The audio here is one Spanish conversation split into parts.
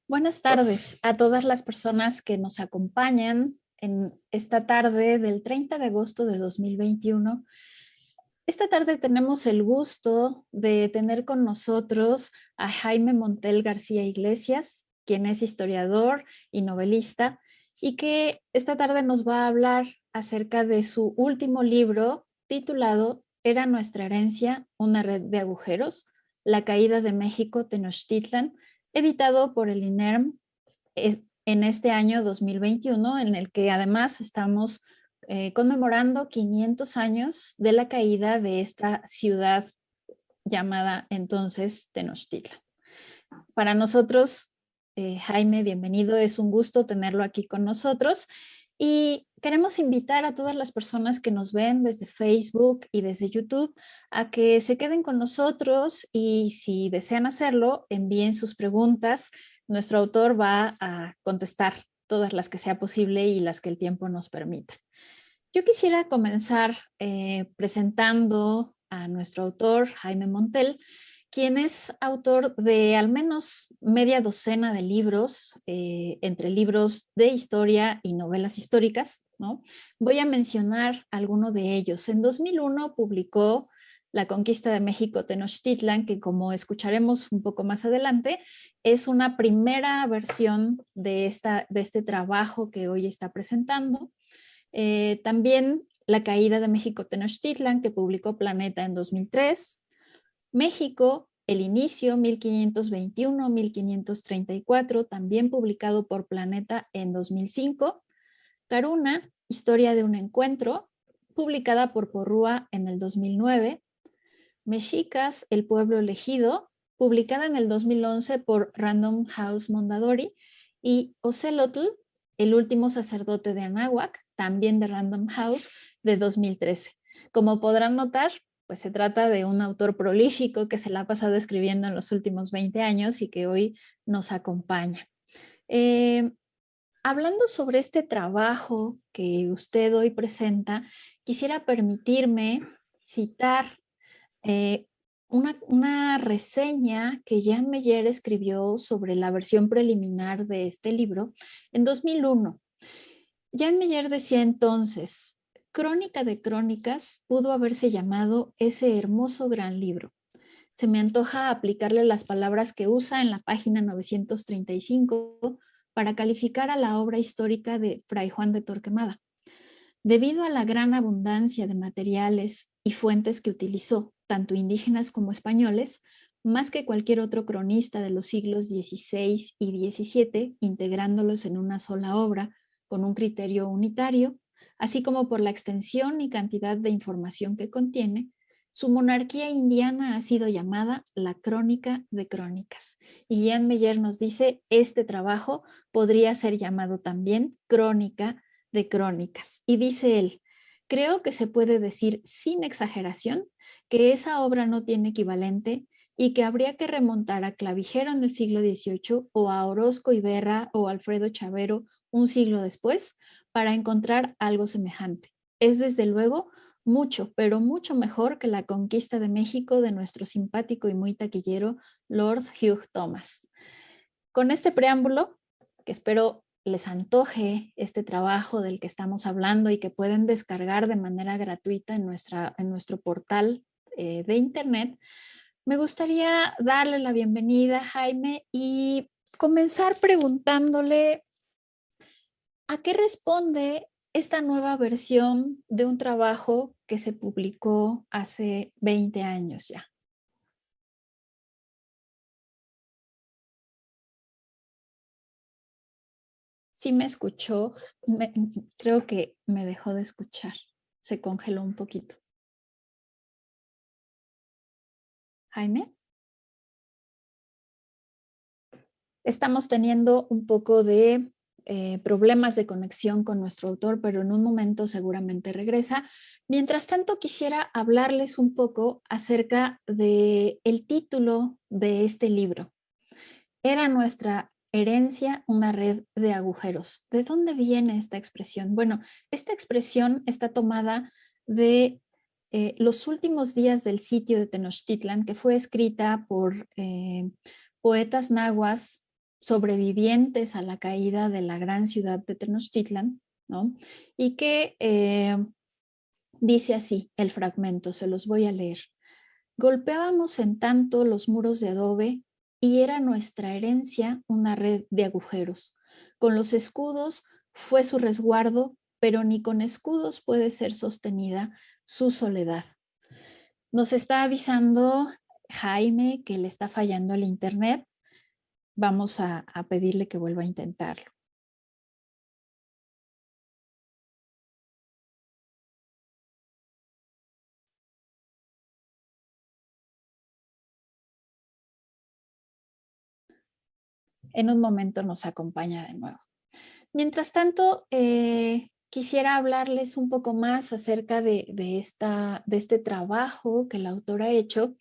Buenas tardes a todas las personas que nos acompañan en esta tarde del 30 de agosto de 2021. Esta tarde tenemos el gusto de tener con nosotros a Jaime Montel García Iglesias, quien es historiador y novelista, y que esta tarde nos va a hablar acerca de su último libro titulado Era nuestra herencia, una red de agujeros, la caída de México Tenochtitlan, editado por el INERM en este año 2021, en el que además estamos conmemorando 500 años de la caída de esta ciudad llamada entonces Tenochtitlan. Para nosotros, Jaime, bienvenido, es un gusto tenerlo aquí con nosotros y queremos invitar a todas las personas que nos ven desde Facebook y desde YouTube a que se queden con nosotros y si desean hacerlo, envíen sus preguntas. Nuestro autor va a contestar todas las que sea posible y las que el tiempo nos permita. Yo quisiera comenzar presentando a nuestro autor, Jaime Montel, quien es autor de al menos media docena de libros, entre libros de historia y novelas históricas, ¿no? Voy a mencionar alguno de ellos. En 2001 publicó La conquista de México Tenochtitlan, que como escucharemos un poco más adelante, es una primera versión de este trabajo que hoy está presentando. También La caída de México Tenochtitlan, que publicó Planeta en 2003. México, el inicio, 1521-1534, también publicado por Planeta en 2005. Caruna, Historia de un encuentro, publicada por Porrúa en el 2009. Mexicas, El pueblo elegido, publicada en el 2011 por Random House Mondadori. Y Ocelotl, El último sacerdote de Anáhuac, también de Random House, de 2013. Como podrán notar, pues se trata de un autor prolífico que se la ha pasado escribiendo en los últimos 20 años y que hoy nos acompaña. Hablando sobre este trabajo que usted hoy presenta, quisiera permitirme citar eh, una reseña que Jan Meyer escribió sobre la versión preliminar de este libro en 2001. Jan Meyer decía entonces: Crónica de Crónicas pudo haberse llamado ese hermoso gran libro. Se me antoja aplicarle las palabras que usa en la página 935 para calificar a la obra histórica de Fray Juan de Torquemada. Debido a la gran abundancia de materiales y fuentes que utilizó, tanto indígenas como españoles, más que cualquier otro cronista de los siglos XVI y XVII, integrándolos en una sola obra con un criterio unitario, así como por la extensión y cantidad de información que contiene, su monarquía indiana ha sido llamada la Crónica de Crónicas. Y Jan Meyer nos dice, este trabajo podría ser llamado también Crónica de Crónicas. Y dice él, creo que se puede decir sin exageración que esa obra no tiene equivalente y que habría que remontar a Clavijero en el siglo XVIII o a Orozco Iberra o Alfredo Chavero un siglo después para encontrar algo semejante. Es desde luego mucho, pero mucho mejor que la conquista de México de nuestro simpático y muy taquillero Lord Hugh Thomas. Con este preámbulo, que espero les antoje este trabajo del que estamos hablando y que pueden descargar de manera gratuita en nuestro portal de internet, me gustaría darle la bienvenida a Jaime y comenzar preguntándole a qué responde esta nueva versión de un trabajo que se publicó hace 20 años ya. Sí me escuchó, creo que me dejó de escuchar, se congeló un poquito. Jaime, estamos teniendo un poco de problemas de conexión con nuestro autor, pero en un momento seguramente regresa. Mientras tanto, quisiera hablarles un poco acerca del título de este libro. Era nuestra herencia una red de agujeros. ¿De dónde viene esta expresión? Bueno, esta expresión está tomada de los últimos días del sitio de Tenochtitlan, que fue escrita por poetas nahuas sobrevivientes a la caída de la gran ciudad de Tenochtitlan, ¿no? Y que dice así el fragmento, se los voy a leer. Golpeábamos en tanto los muros de adobe y era nuestra herencia una red de agujeros. Con los escudos fue su resguardo, pero ni con escudos puede ser sostenida su soledad. Nos está avisando Jaime que le está fallando el internet. Vamos a pedirle que vuelva a intentarlo. En un momento nos acompaña de nuevo. Mientras tanto, quisiera hablarles un poco más acerca de este trabajo que el autor ha hecho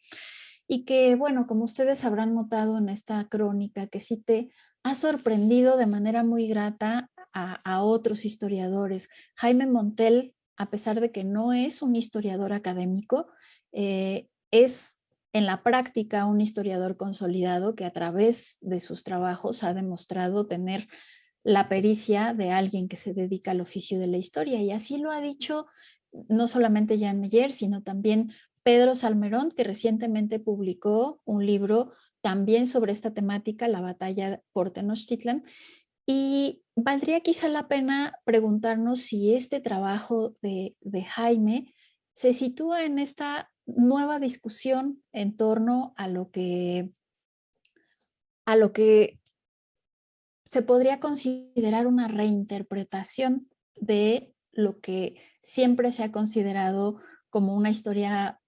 y que, bueno, como ustedes habrán notado en esta crónica, que sí te ha sorprendido de manera muy grata a otros historiadores. Jaime Montel, a pesar de que no es un historiador académico, es en la práctica un historiador consolidado que a través de sus trabajos ha demostrado tener la pericia de alguien que se dedica al oficio de la historia. Y así lo ha dicho no solamente Jan Meyer, sino también Pedro Salmerón, que recientemente publicó un libro también sobre esta temática, la batalla por Tenochtitlan. Y valdría quizá la pena preguntarnos si este trabajo de Jaime se sitúa en esta nueva discusión en torno a lo que se podría considerar una reinterpretación de lo que siempre se ha considerado como una historia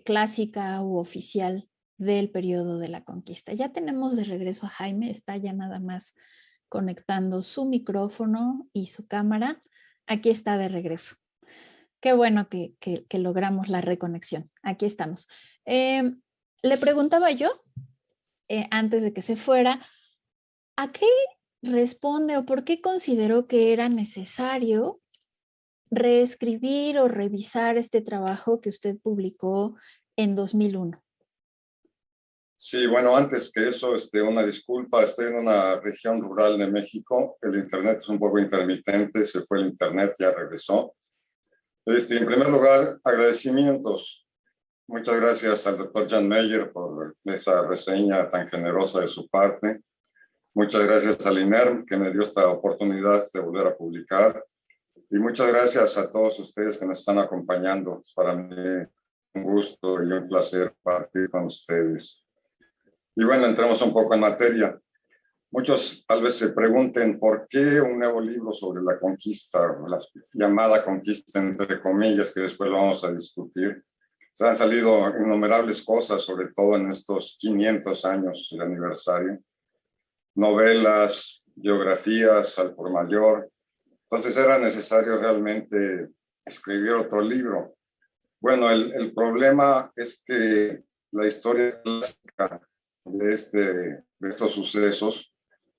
clásica u oficial del periodo de la conquista. Ya tenemos de regreso a Jaime, está ya nada más conectando su micrófono y su cámara. Aquí está de regreso. Qué bueno que logramos la reconexión. Aquí estamos. Le preguntaba yo, antes de que se fuera, ¿a qué responde o por qué consideró que era necesario reescribir o revisar este trabajo que usted publicó en 2001? Sí, bueno, antes que eso, una disculpa, estoy en una región rural de México, el internet es un poco intermitente, se fue el internet, ya regresó. En primer lugar, agradecimientos. Muchas gracias al doctor Jan Meyer por esa reseña tan generosa de su parte. Muchas gracias al INERM que me dio esta oportunidad de volver a publicar. Y muchas gracias a todos ustedes que nos están acompañando. Es para mí un gusto y un placer partir con ustedes. Y bueno, entramos un poco en materia. Muchos tal vez se pregunten por qué un nuevo libro sobre la conquista, la llamada conquista entre comillas, que después lo vamos a discutir. Se han salido innumerables cosas, sobre todo en estos 500 años del aniversario. Novelas, biografías al por mayor. Entonces era necesario realmente escribir otro libro. Bueno, el problema es que la historia clásica de estos sucesos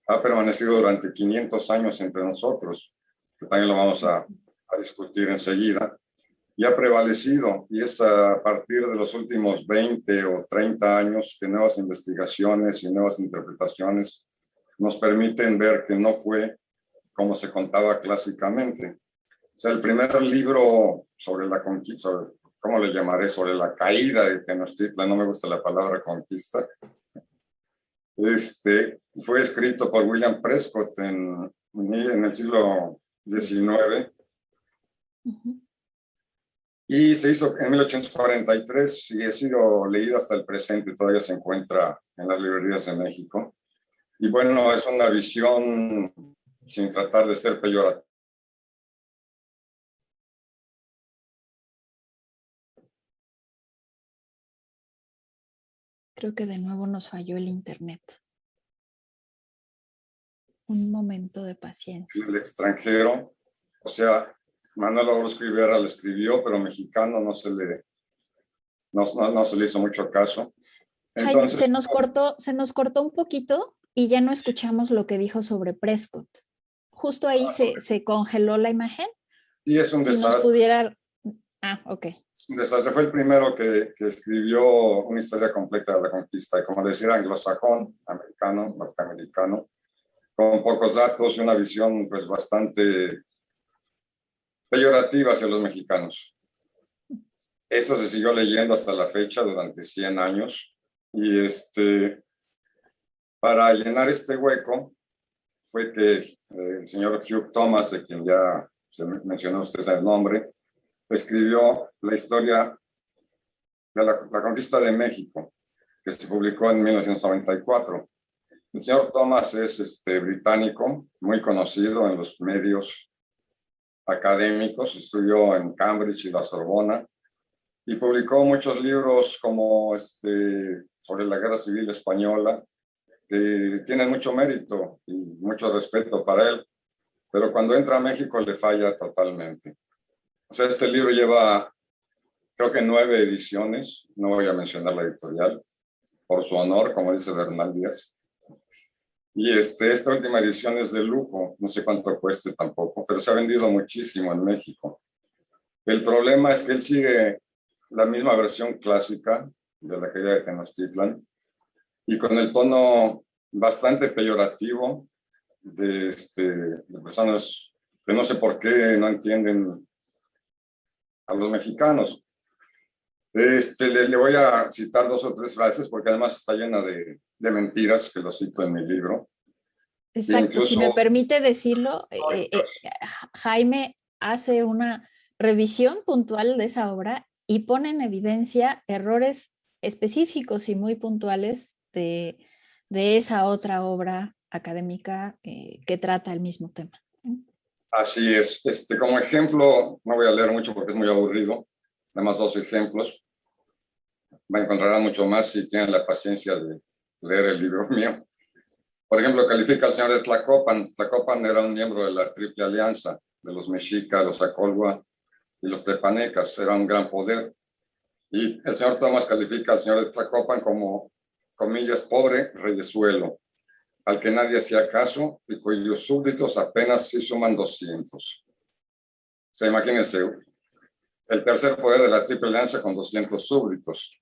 ha permanecido durante 500 años entre nosotros, que también lo vamos a discutir enseguida, y ha prevalecido, y es a partir de los últimos 20 o 30 años que nuevas investigaciones y nuevas interpretaciones nos permiten ver que no fue como se contaba clásicamente. O sea, el primer libro sobre la conquista, ¿cómo le llamaré? Sobre la caída de Tenochtitlan, no me gusta la palabra conquista, fue escrito por William Prescott en el siglo XIX. Y se hizo en 1843 y ha sido leído hasta el presente, todavía se encuentra en las librerías de México. Y bueno, es una visión sin tratar de ser peyorativa. Creo que de nuevo nos falló el internet. Un momento de paciencia. En el extranjero, o sea, Manuel Orozco Rivera lo escribió, pero mexicano no se le hizo mucho caso. Entonces, Jaime, se nos cortó un poquito y ya no escuchamos lo que dijo sobre Prescott. Justo ahí se congeló la imagen. Sí, es un desastre. Si nos pudiera... Ah, ok. Es un desastre. Fue el primero que escribió una historia completa de la conquista. Y como decía, anglosajón, americano, norteamericano. con pocos datos y una visión pues bastante peyorativa hacia los mexicanos. Eso se siguió leyendo hasta la fecha durante 100 años y para llenar este hueco fue que el señor Hugh Thomas, de quien ya se mencionó usted el nombre, escribió la historia de la conquista de México, que se publicó en 1994. El señor Thomas es británico, muy conocido en los medios académicos, estudió en Cambridge y la Sorbona, y publicó muchos libros como sobre la Guerra Civil Española, que tienen mucho mérito y mucho respeto para él, pero cuando entra a México le falla totalmente. O sea, este libro lleva, creo que 9 ediciones, no voy a mencionar la editorial, por su honor, como dice Bernal Díaz. Y esta última edición es de lujo, no sé cuánto cueste tampoco, pero se ha vendido muchísimo en México. El problema es que él sigue la misma versión clásica de la caída de Tenochtitlan y con el tono bastante peyorativo de personas que no sé por qué no entienden a los mexicanos. Le voy a citar 2 o 3 frases porque además está llena de mentiras, que lo cito en mi libro. Exacto, incluso, si me permite decirlo, Jaime hace una revisión puntual de esa obra y pone en evidencia errores específicos y muy puntuales de esa otra obra académica que trata el mismo tema. Así es. Como ejemplo, no voy a leer mucho porque es muy aburrido, nada más 2 ejemplos. Encontrarán mucho más si tienen la paciencia de leer el libro mío. Por ejemplo, califica al señor de Tlacopan. Tlacopan era un miembro de la Triple Alianza, de los mexicas, los acolhua y los tepanecas. Era un gran poder. Y el señor Thomas califica al señor de Tlacopan como, comillas, pobre reyesuelo, al que nadie hacía caso y cuyos súbditos apenas sí suman 200. O sea, imagínense, el tercer poder de la Triple Alianza con 200 súbditos.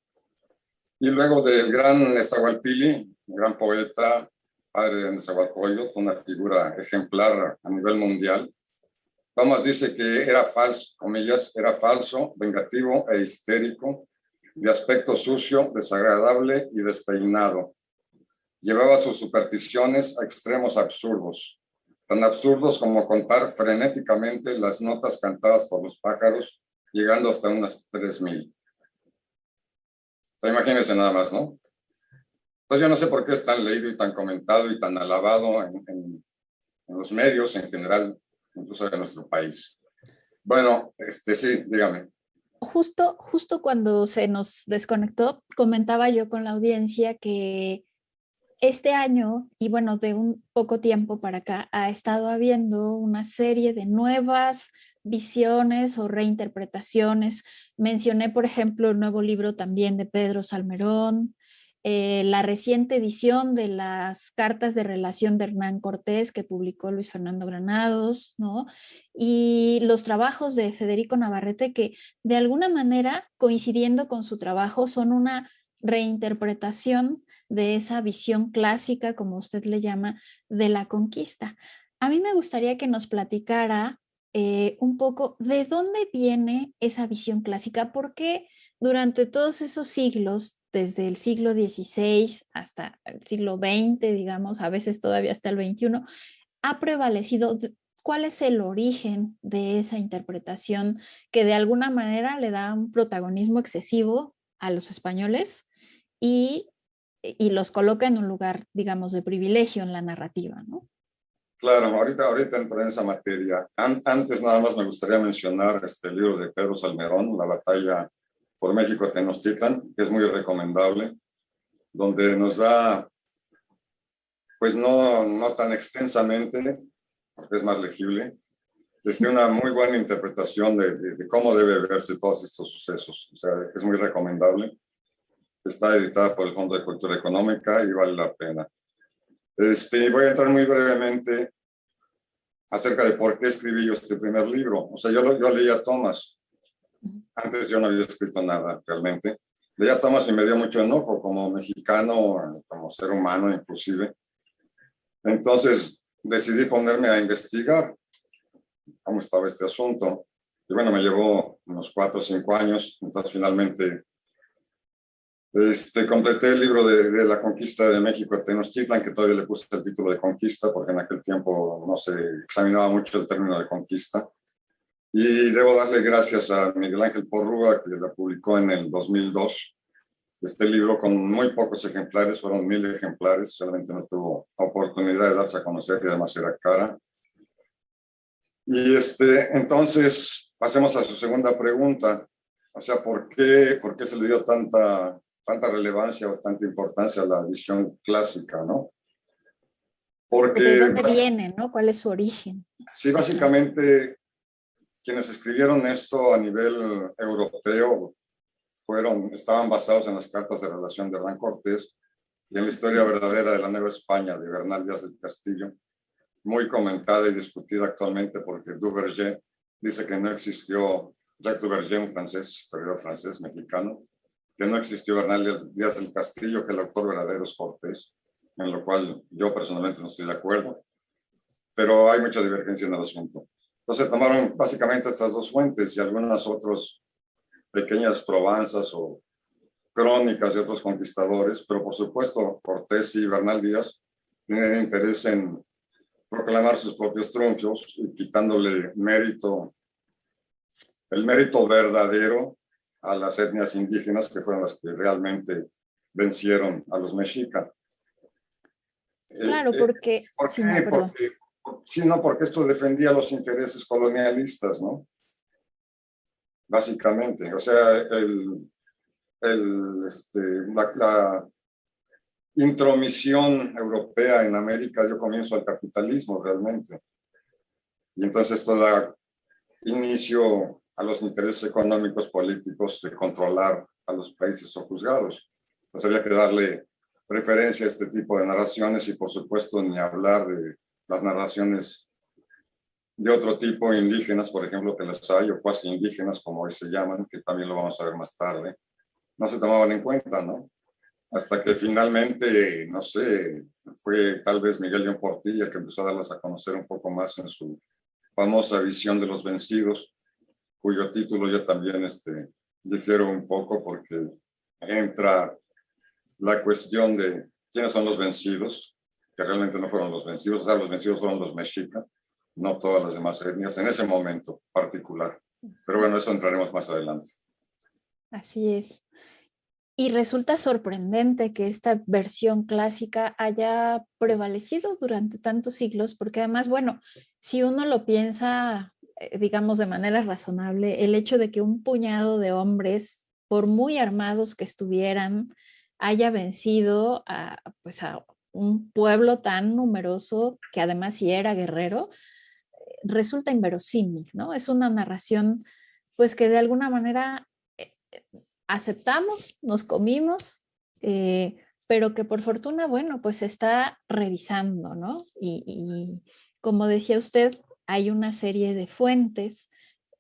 Y luego del gran Nezahualpili, un gran poeta, padre de Nezahualcóyotl, una figura ejemplar a nivel mundial, Thomas dice que era falso, comillas, era falso, vengativo e histérico, de aspecto sucio, desagradable y despeinado. Llevaba sus supersticiones a extremos absurdos, tan absurdos como contar frenéticamente las notas cantadas por los pájaros, llegando hasta unas 3000. O sea, imagínense nada más, ¿no? Entonces yo no sé por qué es tan leído y tan comentado y tan alabado en los medios en general, incluso de nuestro país. Bueno, sí, dígame. Justo cuando se nos desconectó, comentaba yo con la audiencia que este año, y bueno, de un poco tiempo para acá, ha estado habiendo una serie de nuevas visiones o reinterpretaciones. Mencioné, por ejemplo, el nuevo libro también de Pedro Salmerón, la reciente edición de las cartas de relación de Hernán Cortés que publicó Luis Fernando Granados, ¿no? Y los trabajos de Federico Navarrete que de alguna manera, coincidiendo con su trabajo, son una reinterpretación de esa visión clásica, como usted le llama, de la conquista. A mí me gustaría que nos platicara un poco de dónde viene esa visión clásica, porque durante todos esos siglos, desde el siglo XVI hasta el siglo XX, digamos, a veces todavía hasta el XXI, ha prevalecido. ¿Cuál es el origen de esa interpretación que de alguna manera le da un protagonismo excesivo a los españoles y los coloca en un lugar, digamos, de privilegio en la narrativa, ¿no? Claro, ahorita entro en esa materia. Antes nada más me gustaría mencionar este libro de Pedro Salmerón, La batalla por México Tenochtitlan, que es muy recomendable, donde nos da, pues no tan extensamente, porque es más legible, una muy buena interpretación de cómo debe verse todos estos sucesos. O sea, es muy recomendable. Está editada por el Fondo de Cultura Económica y vale la pena. Voy a entrar muy brevemente acerca de por qué escribí yo este primer libro. O sea, yo leí a Thomas. Antes yo no había escrito nada realmente. Leí a Thomas y me dio mucho enojo como mexicano, como ser humano inclusive. Entonces decidí ponerme a investigar cómo estaba este asunto. Y bueno, me llevó unos 4 o 5 años. Entonces, finalmente, completé el libro de la conquista de México a Tenochtitlan, que todavía le puse el título de conquista, porque en aquel tiempo no se examinaba mucho el término de conquista. Y debo darle gracias a Miguel Ángel Porrúa, que la publicó en el 2002. Este libro con muy pocos ejemplares, fueron 1000 ejemplares, realmente no tuvo oportunidad de darse a conocer y además era cara. Y entonces, pasemos a su segunda pregunta. O sea, ¿por qué se le dio tanta relevancia o tanta importancia a la visión clásica, no? ¿De Porque dónde viene, no? ¿Cuál es su origen? sí, básicamente, quienes escribieron esto a nivel europeo estaban basados en las cartas de relación de Hernán Cortés y en la historia verdadera de la Nueva España de Bernal Díaz del Castillo, muy comentada y discutida actualmente porque Duverger dice que no existió, Jacques Duverger, un francés, historiador francés, mexicano, que no existió Bernal Díaz del Castillo, que el autor verdadero es Cortés, en lo cual yo personalmente no estoy de acuerdo, pero hay mucha divergencia en el asunto. Entonces tomaron básicamente estas dos fuentes y algunas otras pequeñas probanzas o crónicas de otros conquistadores, pero por supuesto Cortés y Bernal Díaz tienen interés en proclamar sus propios triunfos y quitándole el mérito verdadero a las etnias indígenas que fueron las que realmente vencieron a los mexicas. Claro, porque... ¿Por sí, qué? no, perdón. Porque esto defendía los intereses colonialistas, ¿no? Básicamente, o sea, la intromisión europea en América dio comienzo al capitalismo realmente. Y entonces esto da inicio a los intereses económicos políticos de controlar a los países sojuzgados. Entonces había que darle preferencia a este tipo de narraciones y por supuesto ni hablar de las narraciones de otro tipo, indígenas, por ejemplo, que las hay, o cuasi indígenas, como hoy se llaman, que también lo vamos a ver más tarde, no se tomaban en cuenta, ¿no? Hasta que finalmente, no sé, fue tal vez Miguel León Portilla el que empezó a darlas a conocer un poco más en su famosa Visión de los Vencidos, cuyo título yo también difiero un poco porque entra la cuestión de quiénes son los vencidos, que realmente no fueron los vencidos, o sea, los vencidos fueron los mexicas, no todas las demás etnias, en ese momento particular. Pero bueno, eso entraremos más adelante. Así es. Y resulta sorprendente que esta versión clásica haya prevalecido durante tantos siglos, porque además, bueno, si uno lo piensa, digamos, de manera razonable, el hecho de que un puñado de hombres, por muy armados que estuvieran, haya vencido pues a un pueblo tan numeroso, que además sí era guerrero, resulta inverosímil, ¿no? Es una narración, pues que de alguna manera aceptamos, nos comimos, pero que por fortuna, bueno, pues se está revisando, ¿no? Y como decía usted, hay una serie de fuentes,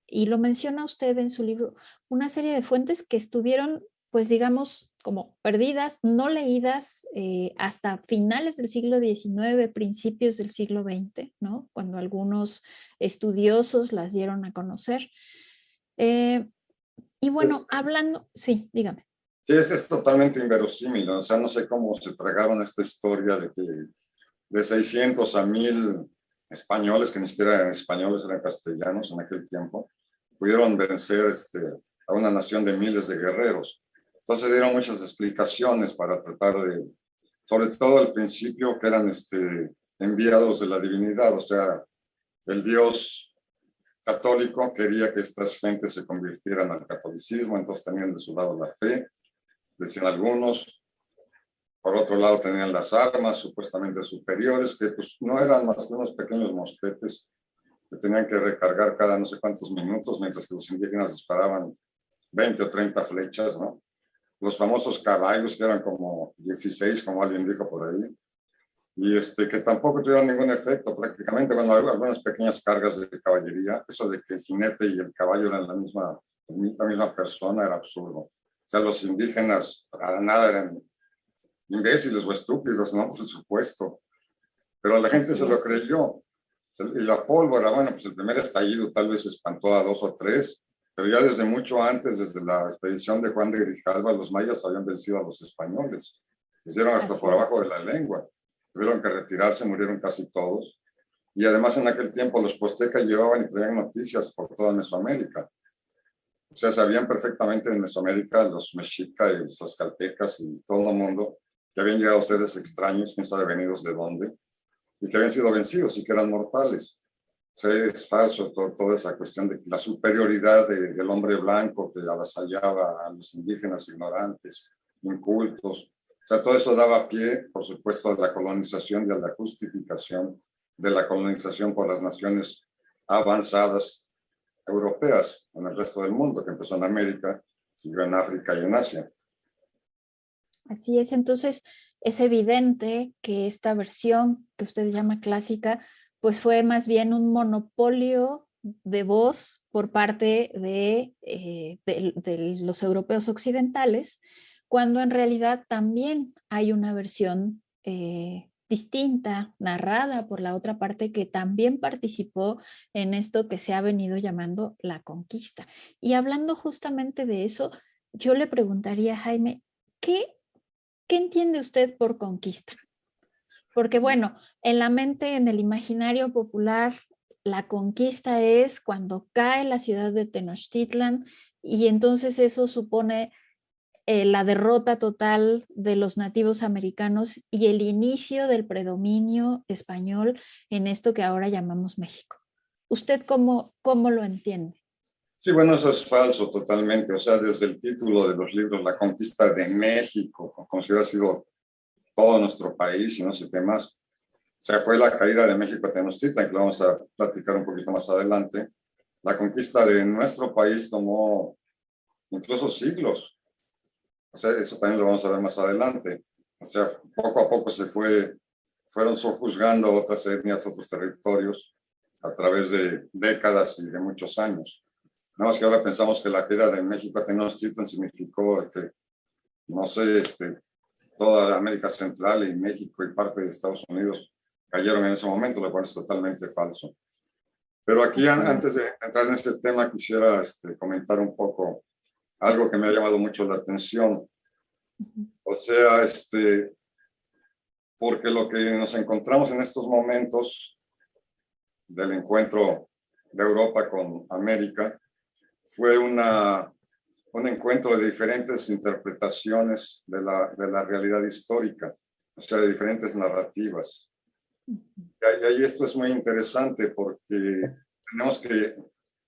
y lo menciona usted en su libro, una serie de fuentes que estuvieron, pues digamos, como perdidas, no leídas hasta finales del siglo XIX, principios del siglo XX, ¿no? Cuando algunos estudiosos las dieron a conocer. Y bueno, hablando, sí, dígame. Sí, es totalmente inverosímil, ¿no? O sea, no sé cómo se tragaron esta historia de que de 600 a 1000 españoles, que ni siquiera eran españoles, eran castellanos en aquel tiempo, pudieron vencer a una nación de miles de guerreros. Entonces dieron muchas explicaciones para tratar de, sobre todo al principio, que eran enviados de la divinidad, o sea, el Dios católico quería que estas gentes se convirtieran al catolicismo, entonces tenían de su lado la fe, decían algunos. Por otro lado tenían las armas supuestamente superiores, que pues no eran más que unos pequeños mosquetes que tenían que recargar cada no sé cuántos minutos, mientras que los indígenas disparaban 20 o 30 flechas, ¿no? Los famosos caballos, que eran como 16, como alguien dijo por ahí, y que tampoco tuvieron ningún efecto prácticamente. Bueno, algunas pequeñas cargas de caballería, eso de que el jinete y el caballo eran la misma persona era absurdo. O sea, los indígenas para nada eran imbéciles o estúpidos, ¿no? Por supuesto. pero la gente se lo creyó. Y la pólvora, bueno, pues el primer estallido tal vez espantó a 2 o 3, pero ya desde mucho antes, desde la expedición de Juan de Grijalva, los mayas habían vencido a los españoles. Les dieron hasta por abajo de la lengua. Tuvieron que retirarse, murieron casi todos. Y además en aquel tiempo los poztecas llevaban y traían noticias por toda Mesoamérica. O sea, sabían perfectamente en Mesoamérica los mexicas y los tlaxcaltecas y todo el mundo que habían llegado seres extraños, quién sabe venidos de dónde, y que habían sido vencidos y que eran mortales. O sea, es falso toda esa cuestión de la superioridad del hombre blanco que avasallaba a los indígenas ignorantes, incultos. O sea, todo eso daba pie, por supuesto, a la colonización y a la justificación de la colonización por las naciones avanzadas europeas en el resto del mundo, que empezó en América, siguió en África y en Asia. Así es, entonces es evidente que esta versión que usted llama clásica, pues fue más bien un monopolio de voz por parte de los europeos occidentales, cuando en realidad también hay una versión distinta, narrada por la otra parte que también participó en esto que se ha venido llamando la conquista. Y hablando justamente de eso, yo le preguntaría, Jaime, ¿qué entiende usted por conquista? Porque bueno, en la mente, en el imaginario popular, la conquista es cuando cae la ciudad de Tenochtitlan y entonces eso supone la derrota total de los nativos americanos y el inicio del predominio español en esto que ahora llamamos México. ¿Usted cómo lo entiende? Sí, bueno, eso es falso totalmente. O sea, desde el título de los libros, La conquista de México, como si hubiera sido todo nuestro país y no sé qué más. O sea, fue la caída de México a Tenochtitlan, que lo vamos a platicar un poquito más adelante. La conquista de nuestro país tomó incluso siglos. O sea, eso también lo vamos a ver más adelante. O sea, poco a poco fueron sojuzgando otras etnias, otros territorios, a través de décadas y de muchos años. Nada más que ahora pensamos que la caída de México a Tenochtitlan significó que, no sé, toda América Central y México y parte de Estados Unidos cayeron en ese momento, lo cual es totalmente falso. Pero aquí, antes de entrar en este tema, quisiera comentar un poco algo que me ha llamado mucho la atención. O sea, porque lo que nos encontramos en estos momentos del encuentro de Europa con América fue un encuentro de diferentes interpretaciones de la realidad histórica, o sea, de diferentes narrativas. Y ahí esto es muy interesante porque tenemos que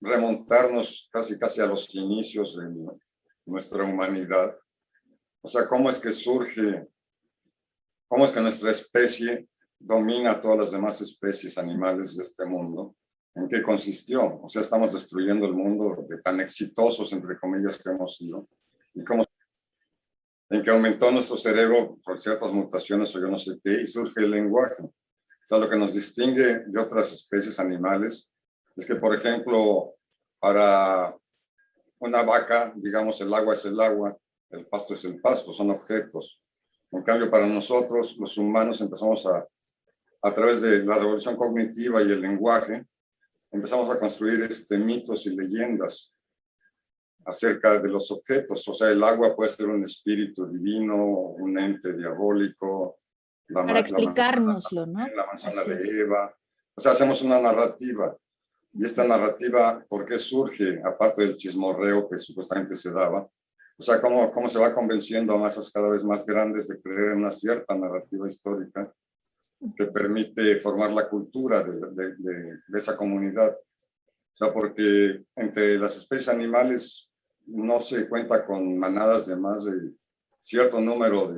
remontarnos casi a los inicios de nuestra humanidad. O sea, cómo es que nuestra especie domina a todas las demás especies animales de este mundo. ¿En qué consistió? O sea, estamos destruyendo el mundo de tan exitosos, entre comillas, que hemos sido. Y cómo en que aumentó nuestro cerebro por ciertas mutaciones o yo no sé qué, y surge el lenguaje. O sea, lo que nos distingue de otras especies animales es que, por ejemplo, para una vaca, digamos, el agua es el agua, el pasto es el pasto, son objetos. En cambio, para nosotros, los humanos, empezamos a través de la revolución cognitiva y el lenguaje, empezamos a construir mitos y leyendas acerca de los objetos. O sea, el agua puede ser un espíritu divino, un ente diabólico, para explicárnoslo, ¿no? La manzana de Eva. O sea, hacemos una narrativa. Y esta narrativa, ¿por qué surge? Aparte del chismorreo que supuestamente se daba. O sea, cómo se va convenciendo a masas cada vez más grandes de creer en una cierta narrativa histórica que permite formar la cultura de esa comunidad. O sea, porque entre las especies animales no se cuenta con manadas de más de cierto número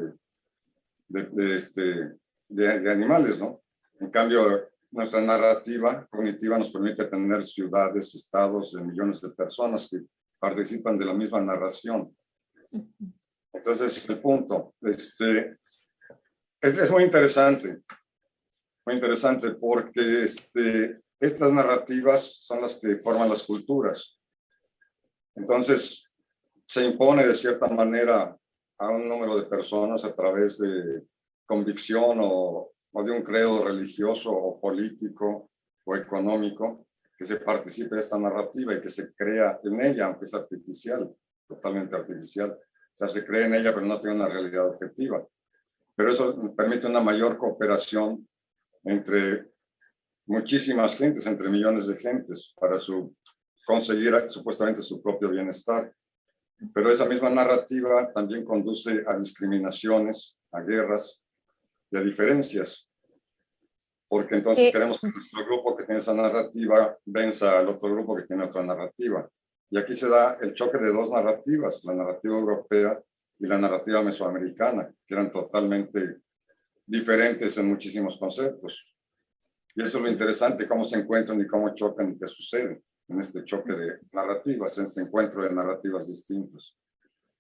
de animales, ¿no? En cambio, nuestra narrativa cognitiva nos permite tener ciudades, estados de millones de personas que participan de la misma narración. Entonces, ese es el punto. Es muy interesante porque estas narrativas son las que forman las culturas. Entonces, se impone de cierta manera a un número de personas a través de convicción o o de un credo religioso o político o económico, que se participe de esta narrativa y que se crea en ella, aunque es artificial, totalmente artificial. O sea, se cree en ella, pero no tiene una realidad objetiva. Pero eso permite una mayor cooperación entre muchísimas gentes, entre millones de gentes, para conseguir supuestamente su propio bienestar. Pero esa misma narrativa también conduce a discriminaciones, a guerras y a diferencias, porque entonces queremos que nuestro grupo que tiene esa narrativa venza al otro grupo que tiene otra narrativa. Y aquí se da el choque de dos narrativas, la narrativa europea y la narrativa mesoamericana, que eran totalmente diferentes en muchísimos conceptos. Y eso es lo interesante, cómo se encuentran y cómo chocan y qué sucede en este choque de narrativas, en este encuentro de narrativas distintas.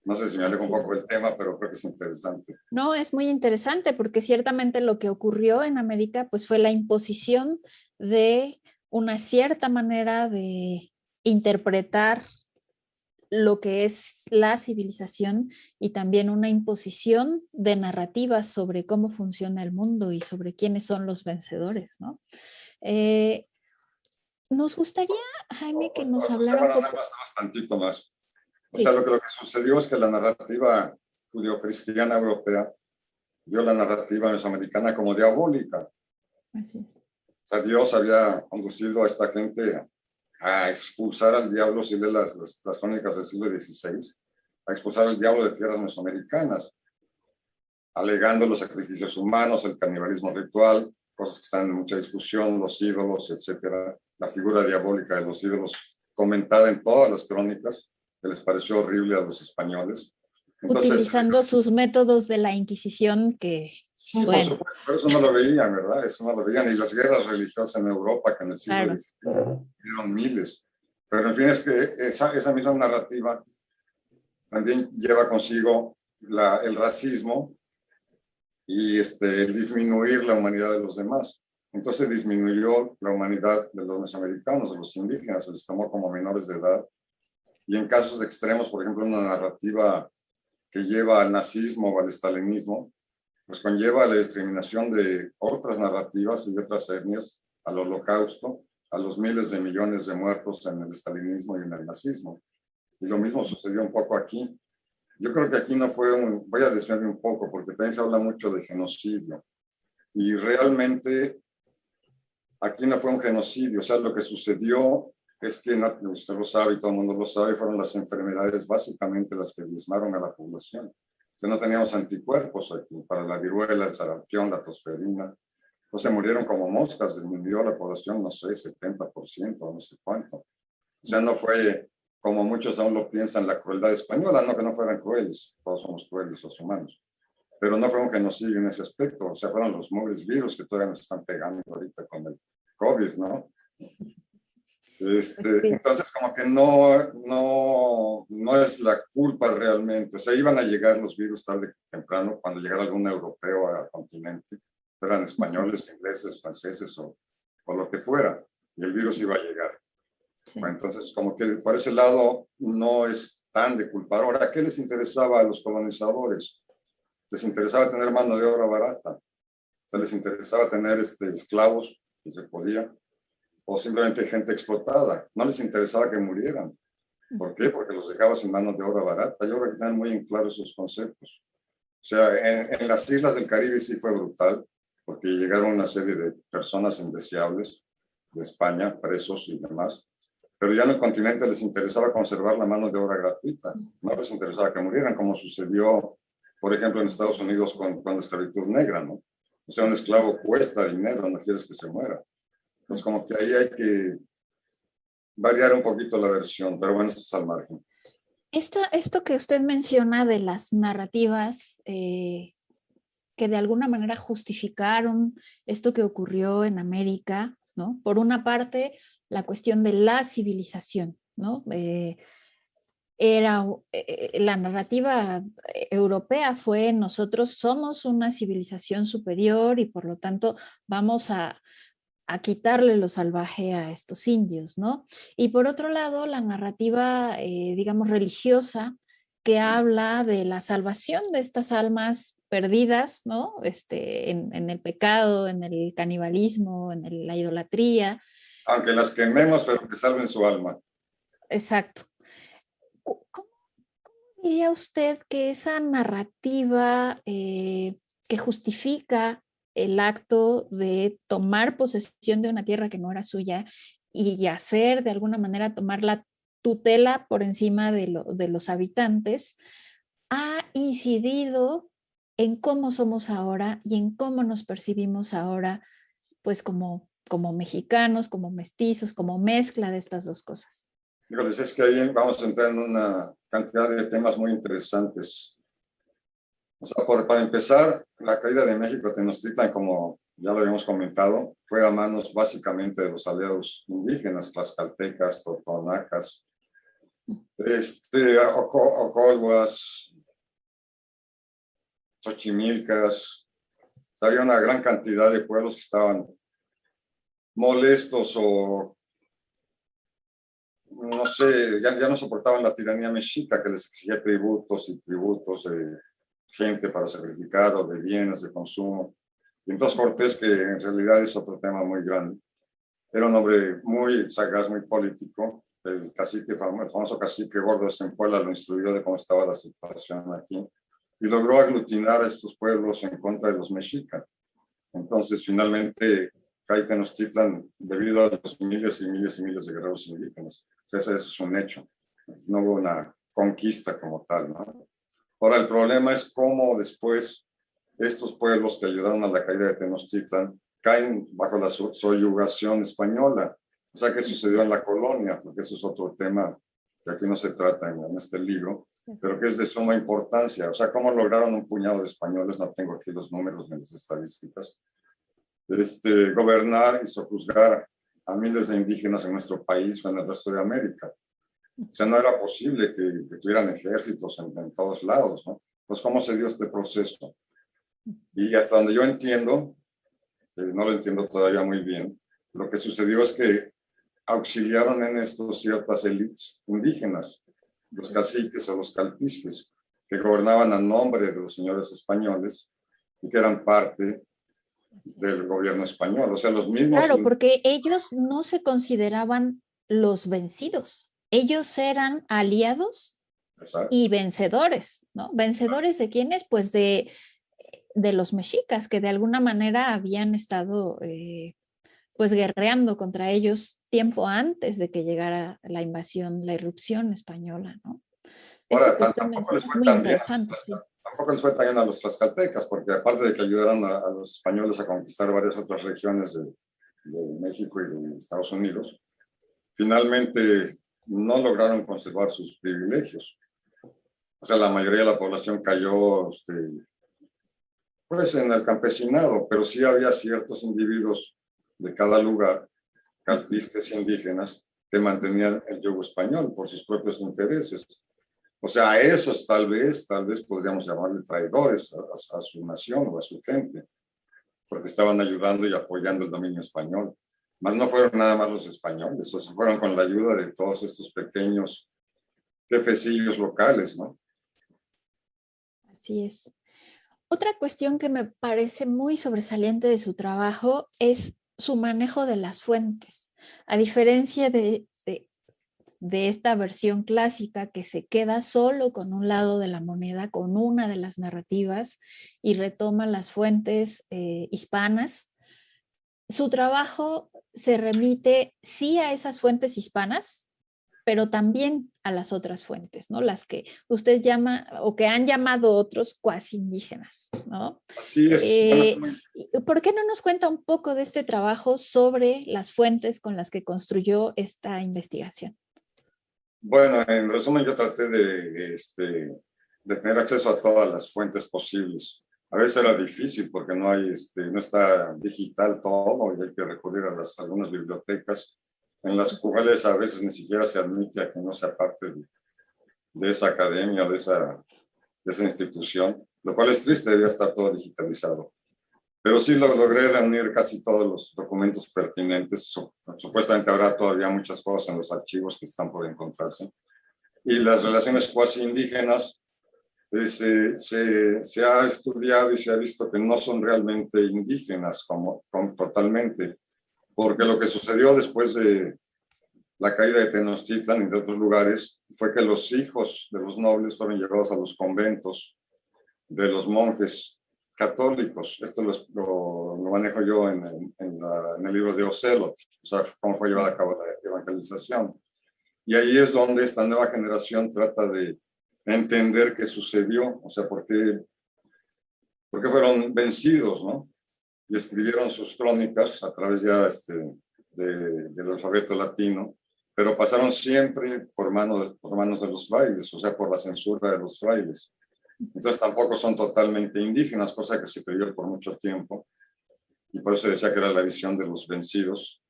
No sé si me alejo un poco del tema, pero creo que es interesante. No, es muy interesante porque ciertamente lo que ocurrió en América pues fue la imposición de una cierta manera de interpretar lo que es la civilización y también una imposición de narrativas sobre cómo funciona el mundo y sobre quiénes son los vencedores, ¿no? Nos gustaría, Jaime, que nos hablara un poco. Bastantito más. O sea, lo que sucedió es que la narrativa judeocristiana europea vio la narrativa mesoamericana como diabólica. Así es. O sea, Dios había conducido a esta gente a expulsar al diablo, si lee las crónicas del siglo XVI, a expulsar al diablo de tierras mesoamericanas, alegando los sacrificios humanos, el canibalismo ritual, cosas que están en mucha discusión, los ídolos, etcétera, la figura diabólica de los ídolos comentada en todas las crónicas, que les pareció horrible a los españoles. Entonces, utilizando sus métodos de la Inquisición que... Sí, bueno, por supuesto, pero eso no lo veían, ¿verdad? Eso no lo veían. Y las guerras religiosas en Europa, que en el siglo XIX dieron miles. Pero en fin, es que esa misma narrativa también lleva consigo el racismo y el disminuir la humanidad de los demás. Entonces disminuyó la humanidad de los mesoamericanos, de los indígenas, se les tomó como menores de edad. Y en casos extremos, por ejemplo, una narrativa que lleva al nazismo o al estalinismo, pues conlleva la discriminación de otras narrativas y de otras etnias, al holocausto, a los miles de millones de muertos en el estalinismo y en el nazismo. Y lo mismo sucedió un poco aquí. Yo creo que aquí no fue voy a desviarme un poco, porque también se habla mucho de genocidio. Y realmente aquí no fue un genocidio. O sea, lo que sucedió es que, usted lo sabe y todo el mundo lo sabe, fueron las enfermedades básicamente las que diezmaron a la población. O sea, no teníamos anticuerpos aquí para la viruela, el sarampión, la tosferina. Entonces murieron como moscas, disminuyó la población, no sé, 70%, no sé cuánto. O sea, no fue como muchos aún lo piensan, la crueldad española, no que no fueran crueles, todos somos crueles los humanos, pero no fue un genocidio en ese aspecto. O sea, fueron los mugres virus que todavía nos están pegando ahorita con el COVID, ¿no? Sí. Entonces, como que no es la culpa realmente. O sea, iban a llegar los virus tarde o temprano cuando llegara algún europeo al continente. Eran españoles, ingleses, franceses o lo que fuera. Y el virus iba a llegar. Sí. Bueno, entonces, como que por ese lado no es tan de culpar. Ahora, ¿qué les interesaba a los colonizadores? Les interesaba tener mano de obra barata. O sea, les interesaba tener esclavos, si se podía, o simplemente gente explotada. No les interesaba que murieran. ¿Por qué? Porque los dejaba sin mano de obra barata. Yo creo que tener muy en claro esos conceptos. O sea, en las islas del Caribe sí fue brutal, porque llegaron una serie de personas indeseables de España, presos y demás. Pero ya en el continente les interesaba conservar la mano de obra gratuita. No les interesaba que murieran, como sucedió, por ejemplo, en Estados Unidos con la esclavitud negra, ¿no? O sea, un esclavo cuesta dinero, no quieres que se muera. Entonces, como que ahí hay que variar un poquito la versión, pero bueno, esto es al margen. Esto que usted menciona de las narrativas que de alguna manera justificaron esto que ocurrió en América, ¿no? Por una parte, la cuestión de la civilización, ¿no? La narrativa europea fue: nosotros somos una civilización superior y por lo tanto vamos a quitarle lo salvaje a estos indios, ¿no? Y por otro lado, la narrativa, digamos, religiosa, que habla de la salvación de estas almas perdidas, ¿no? En el pecado, en el canibalismo, la idolatría. Aunque las quememos, pero que salven su alma. Exacto. ¿Cómo diría usted que esa narrativa que justifica el acto de tomar posesión de una tierra que no era suya y hacer de alguna manera tomar la tutela por encima de los habitantes, ha incidido en cómo somos ahora y en cómo nos percibimos ahora, pues como mexicanos, como mestizos, como mezcla de estas dos cosas? Híjoles, es que ahí vamos a entrar en una cantidad de temas muy interesantes. O sea, para empezar, la caída de México Tenochtitlan, como ya lo habíamos comentado, fue a manos básicamente de los aliados indígenas, tlaxcaltecas, totonacas, ocolhuas, xochimilcas. O sea, había una gran cantidad de pueblos que estaban molestos o, no sé, ya no soportaban la tiranía mexica que les exigía tributos y tributos de gente para sacrificar o de bienes de consumo. Y entonces Cortés, que en realidad es otro tema muy grande, era un hombre muy sagaz, muy político. El cacique, el famoso cacique Gordo de Zempoala lo instruyó de cómo estaba la situación aquí y logró aglutinar a estos pueblos en contra de los mexicas. Entonces, finalmente, cae Tenochtitlan debido a los miles y miles y miles de guerreros indígenas. Entonces, eso es un hecho. No hubo una conquista como tal, ¿no? Ahora, el problema es cómo después estos pueblos que ayudaron a la caída de Tenochtitlan caen bajo la subyugación española. O sea, ¿qué sucedió en la colonia? Porque eso es otro tema que aquí no se trata en este libro, pero que es de suma importancia. O sea, ¿cómo lograron un puñado de españoles? No tengo aquí los números ni las estadísticas. Gobernar y sojuzgar a miles de indígenas en nuestro país o en el resto de América. O sea, no era posible que tuvieran ejércitos en todos lados, ¿no? Pues, ¿cómo se dio este proceso? Y hasta donde yo entiendo, no lo entiendo todavía muy bien, lo que sucedió es que auxiliaron en esto ciertas élites indígenas, los caciques o los calpisques, que gobernaban a nombre de los señores españoles y que eran parte del gobierno español. O sea, los mismos... Claro, porque ellos no se consideraban los vencidos. Ellos eran aliados. Exacto. Y vencedores, ¿no? ¿Vencedores de quiénes? Pues de los mexicas, que de alguna manera habían estado pues guerreando contra ellos tiempo antes de que llegara la invasión, la irrupción española, ¿no? Ahora, eso que usted menciona es muy interesante. Sí. Tampoco les fue tan bien a los tlaxcaltecas, porque aparte de que ayudaron a los españoles a conquistar varias otras regiones de México y de Estados Unidos, finalmente no lograron conservar sus privilegios. O sea, la mayoría de la población cayó pues en el campesinado, pero sí había ciertos individuos de cada lugar, calpisques indígenas, que mantenían el yugo español por sus propios intereses. O sea, a esos tal vez podríamos llamarle traidores a su nación o a su gente, porque estaban ayudando y apoyando el dominio español. Mas no fueron nada más los españoles, o sea, fueron con la ayuda de todos estos pequeños jefecillos locales, ¿no? Así es. Otra cuestión que me parece muy sobresaliente de su trabajo es su manejo de las fuentes. A diferencia de esta versión clásica que se queda solo con un lado de la moneda, con una de las narrativas y retoma las fuentes hispanas, su trabajo se remite sí a esas fuentes hispanas, pero también a las otras fuentes, ¿no? Las que usted llama o que han llamado otros cuasi indígenas, ¿no? Así es. ¿Por qué no nos cuenta un poco de este trabajo sobre las fuentes con las que construyó esta investigación? Bueno, en resumen, yo traté de tener acceso a todas las fuentes posibles. A veces era difícil porque no está digital todo y hay que recurrir a algunas bibliotecas en las cuales a veces ni siquiera se admite a que no sea parte de esa academia o de esa institución, lo cual es triste, debería estar todo digitalizado. Pero sí logré reunir casi todos los documentos pertinentes. Supuestamente habrá todavía muchas cosas en los archivos que están por encontrarse. Y las relaciones cuasi indígenas, se ha estudiado y se ha visto que no son realmente indígenas totalmente, porque lo que sucedió después de la caída de Tenochtitlan y de otros lugares fue que los hijos de los nobles fueron llevados a los conventos de los monjes católicos. Esto lo manejo yo en el libro de Ocelot, o sea, cómo fue llevada a cabo la evangelización. Y ahí es donde esta nueva generación trata de entender qué sucedió, o sea, por qué fueron vencidos, ¿no? Y escribieron sus crónicas a través ya del alfabeto latino, pero pasaron siempre por manos de los frailes, o sea, por la censura de los frailes. Entonces tampoco son totalmente indígenas, cosa que se creyó por mucho tiempo, y por eso decía que era la visión de los vencidos,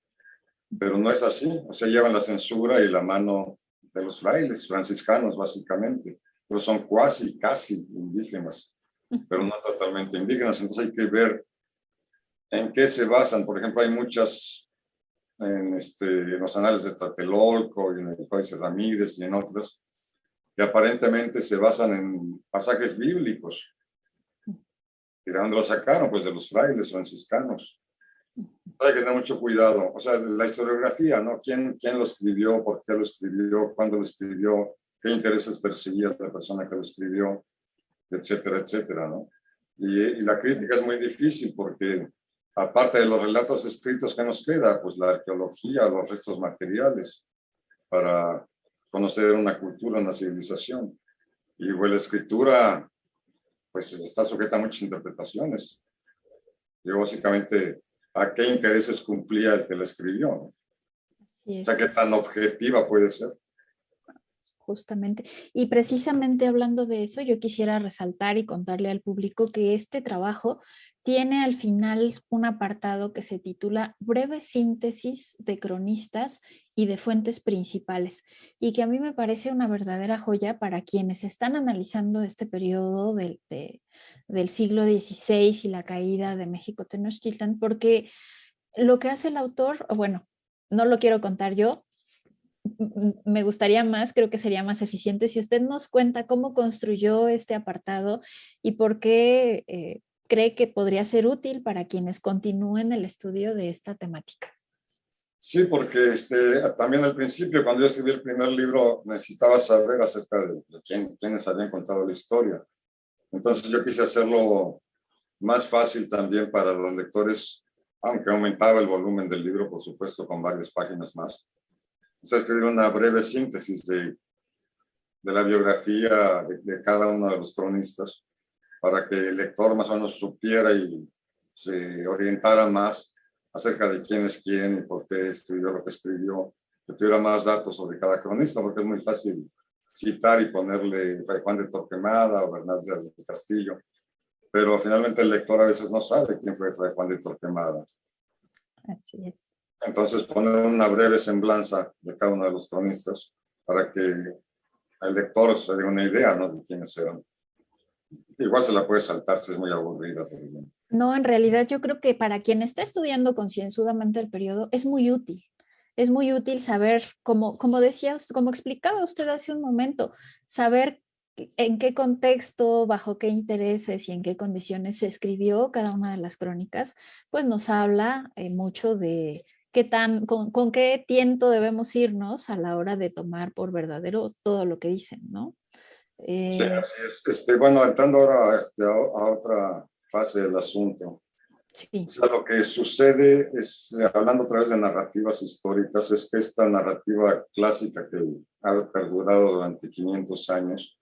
pero no es así, o sea, llevan la censura y la mano de los frailes franciscanos, básicamente, pero son casi indígenas, pero no totalmente indígenas. Entonces hay que ver en qué se basan. Por ejemplo, hay muchas en los anales de Tlatelolco y en el Códice Ramírez y en otros, que aparentemente se basan en pasajes bíblicos. ¿Y de dónde lo sacaron? Pues de los frailes franciscanos. Hay que tener mucho cuidado. O sea, la historiografía, ¿no? ¿Quién lo escribió? ¿Por qué lo escribió? ¿Cuándo lo escribió? ¿Qué intereses perseguía la persona que lo escribió? Etcétera, etcétera, ¿no? Y la crítica es muy difícil porque, aparte de los relatos escritos, ¿qué nos queda? Pues la arqueología, los restos materiales para conocer una cultura, una civilización. Y pues, la escritura, pues está sujeta a muchas interpretaciones. Yo básicamente, ¿a qué intereses cumplía el que la escribió? ¿No? O sea, ¿qué tan objetiva puede ser? Justamente. Y precisamente hablando de eso, yo quisiera resaltar y contarle al público que este trabajo tiene al final un apartado que se titula Breve síntesis de cronistas y de fuentes principales, y que a mí me parece una verdadera joya para quienes están analizando este periodo del siglo XVI y la caída de México Tenochtitlan, porque lo que hace el autor, bueno, no lo quiero contar yo, me gustaría más, creo que sería más eficiente si usted nos cuenta cómo construyó este apartado y por qué cree que podría ser útil para quienes continúen el estudio de esta temática. Sí, porque también al principio, cuando yo escribí el primer libro, necesitaba saber acerca de quiénes habían contado la historia. Entonces yo quise hacerlo más fácil también para los lectores, aunque aumentaba el volumen del libro, por supuesto, con varias páginas más. O sea, escribir una breve síntesis de la biografía de cada uno de los cronistas para que el lector más o menos supiera y se orientara más acerca de quién es quién y por qué escribió lo que escribió, que tuviera más datos sobre cada cronista, porque es muy fácil citar y ponerle Fray Juan de Torquemada o Bernal de Castillo, pero finalmente el lector a veces no sabe quién fue Fray Juan de Torquemada. Así es. Entonces poner una breve semblanza de cada uno de los cronistas para que el lector se dé una idea, ¿no?, de quiénes eran. Igual se la puede saltar si es muy aburrida. Pero bien. No, en realidad yo creo que para quien está estudiando concienzudamente el periodo es muy útil. Es muy útil saber, como decía, como explicaba usted hace un momento, saber en qué contexto, bajo qué intereses y en qué condiciones se escribió cada una de las crónicas, pues nos habla mucho de con qué tiento debemos irnos a la hora de tomar por verdadero todo lo que dicen, ¿no? Sí, así es. Bueno, entrando ahora a otra fase del asunto. Sí. O sea, lo que sucede es, hablando a través de narrativas históricas, es que esta narrativa clásica que ha perdurado durante 500 años,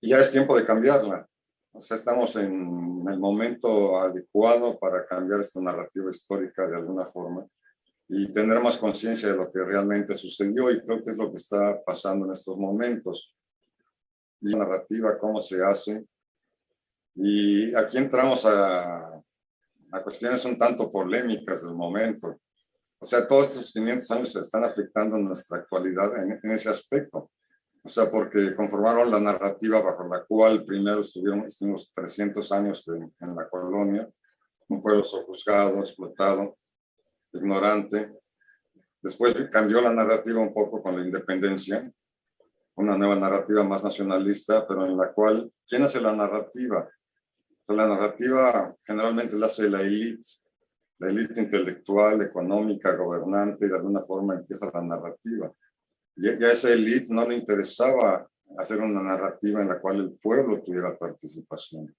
ya es tiempo de cambiarla. O sea, estamos en el momento adecuado para cambiar esta narrativa histórica de alguna forma y tener más conciencia de lo que realmente sucedió, y creo que es lo que está pasando en estos momentos. Y la narrativa, cómo se hace. Y aquí entramos a cuestiones un tanto polémicas del momento. O sea, todos estos 500 años se están afectando en nuestra actualidad en ese aspecto. O sea, porque conformaron la narrativa bajo la cual primero estuvimos 300 años en la colonia, un pueblo sojuzgado, explotado, ignorante. Después cambió la narrativa un poco con la independencia, una nueva narrativa más nacionalista, pero en la cual, ¿quién hace la narrativa? O sea, la narrativa generalmente la hace la élite intelectual, económica, gobernante, y de alguna forma empieza la narrativa. Y a esa élite no le interesaba hacer una narrativa en la cual el pueblo tuviera participación,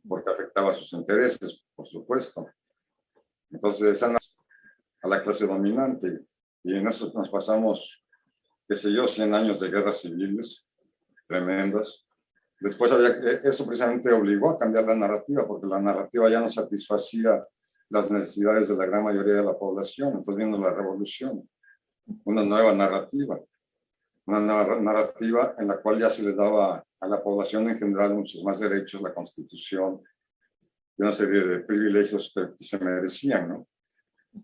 porque afectaba sus intereses, por supuesto. Entonces, esa a la clase dominante, y en eso nos pasamos, qué sé yo, 100 años de guerras civiles tremendas. Después eso precisamente obligó a cambiar la narrativa, porque la narrativa ya no satisfacía las necesidades de la gran mayoría de la población. Entonces vino la revolución, una nueva narrativa en la cual ya se le daba a la población en general muchos más derechos, la Constitución y una serie de privilegios que se merecían, ¿no?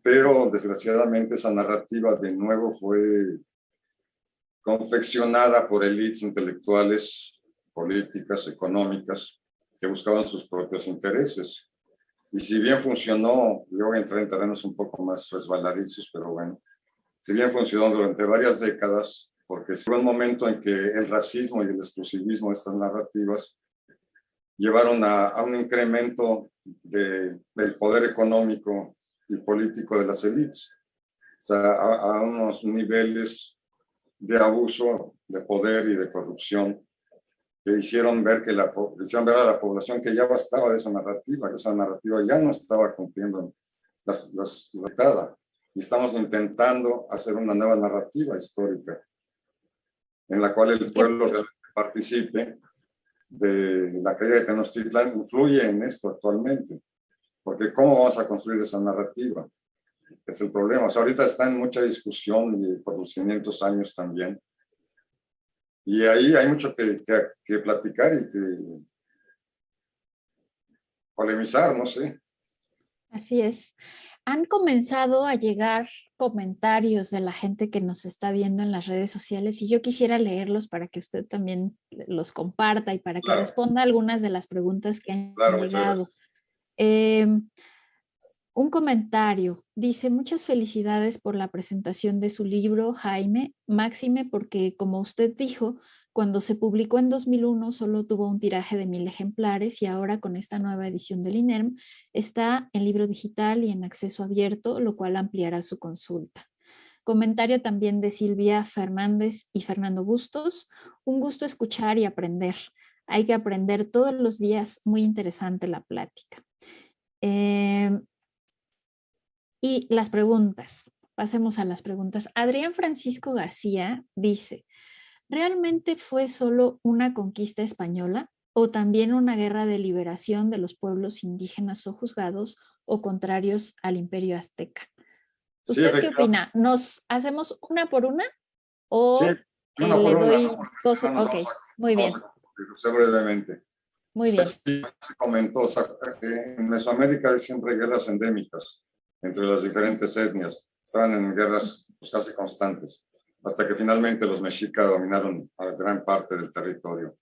Pero desgraciadamente esa narrativa de nuevo fue confeccionada por élites intelectuales, políticas, económicas, que buscaban sus propios intereses. Y si bien funcionó, yo voy a entrar en terrenos un poco más resbaladizos, pero bueno, si bien funcionó durante varias décadas, porque fue un momento en que el racismo y el exclusivismo de estas narrativas llevaron a un incremento del poder económico y político de las élites, o sea, a unos niveles de abuso, de poder y de corrupción que hicieron ver, hicieron ver a la población que ya bastaba de esa narrativa, que esa narrativa ya no estaba cumpliendo las dictadas. Y estamos intentando hacer una nueva narrativa histórica en la cual el pueblo realmente participe de la caída de Tenochtitlán. Influye en esto actualmente, porque ¿cómo vamos a construir esa narrativa? Es el problema. O sea, ahorita está en mucha discusión y por los 500 años también. Y ahí hay mucho que platicar y que polemizar, no sé. Así es. Han comenzado a llegar comentarios de la gente que nos está viendo en las redes sociales y yo quisiera leerlos para que usted también los comparta y para que responda algunas de las preguntas que han llegado. Un comentario dice: muchas felicidades por la presentación de su libro, Jaime, máxime porque, como usted dijo, cuando se publicó en 2001 solo tuvo un tiraje de 1000 ejemplares y ahora con esta nueva edición del INERM está en libro digital y en acceso abierto, lo cual ampliará su consulta. Comentario también de Silvia Fernández y Fernando Bustos: un gusto escuchar y aprender. Hay que aprender todos los días, muy interesante la plática. Y las preguntas, pasemos a las preguntas. Adrián Francisco García dice: ¿realmente fue solo una conquista española o también una guerra de liberación de los pueblos indígenas sojuzgados o contrarios al imperio azteca? ¿Usted qué opina? ¿Nos hacemos una por una o sí, una por le una, doy ¿no? dos? Ok, muy bien. Brevemente. Muy bien. Se comentó, o sea, que en Mesoamérica hay siempre guerras endémicas entre las diferentes etnias. Estaban en guerras pues, casi constantes, hasta que finalmente los mexicas dominaron a gran parte del territorio.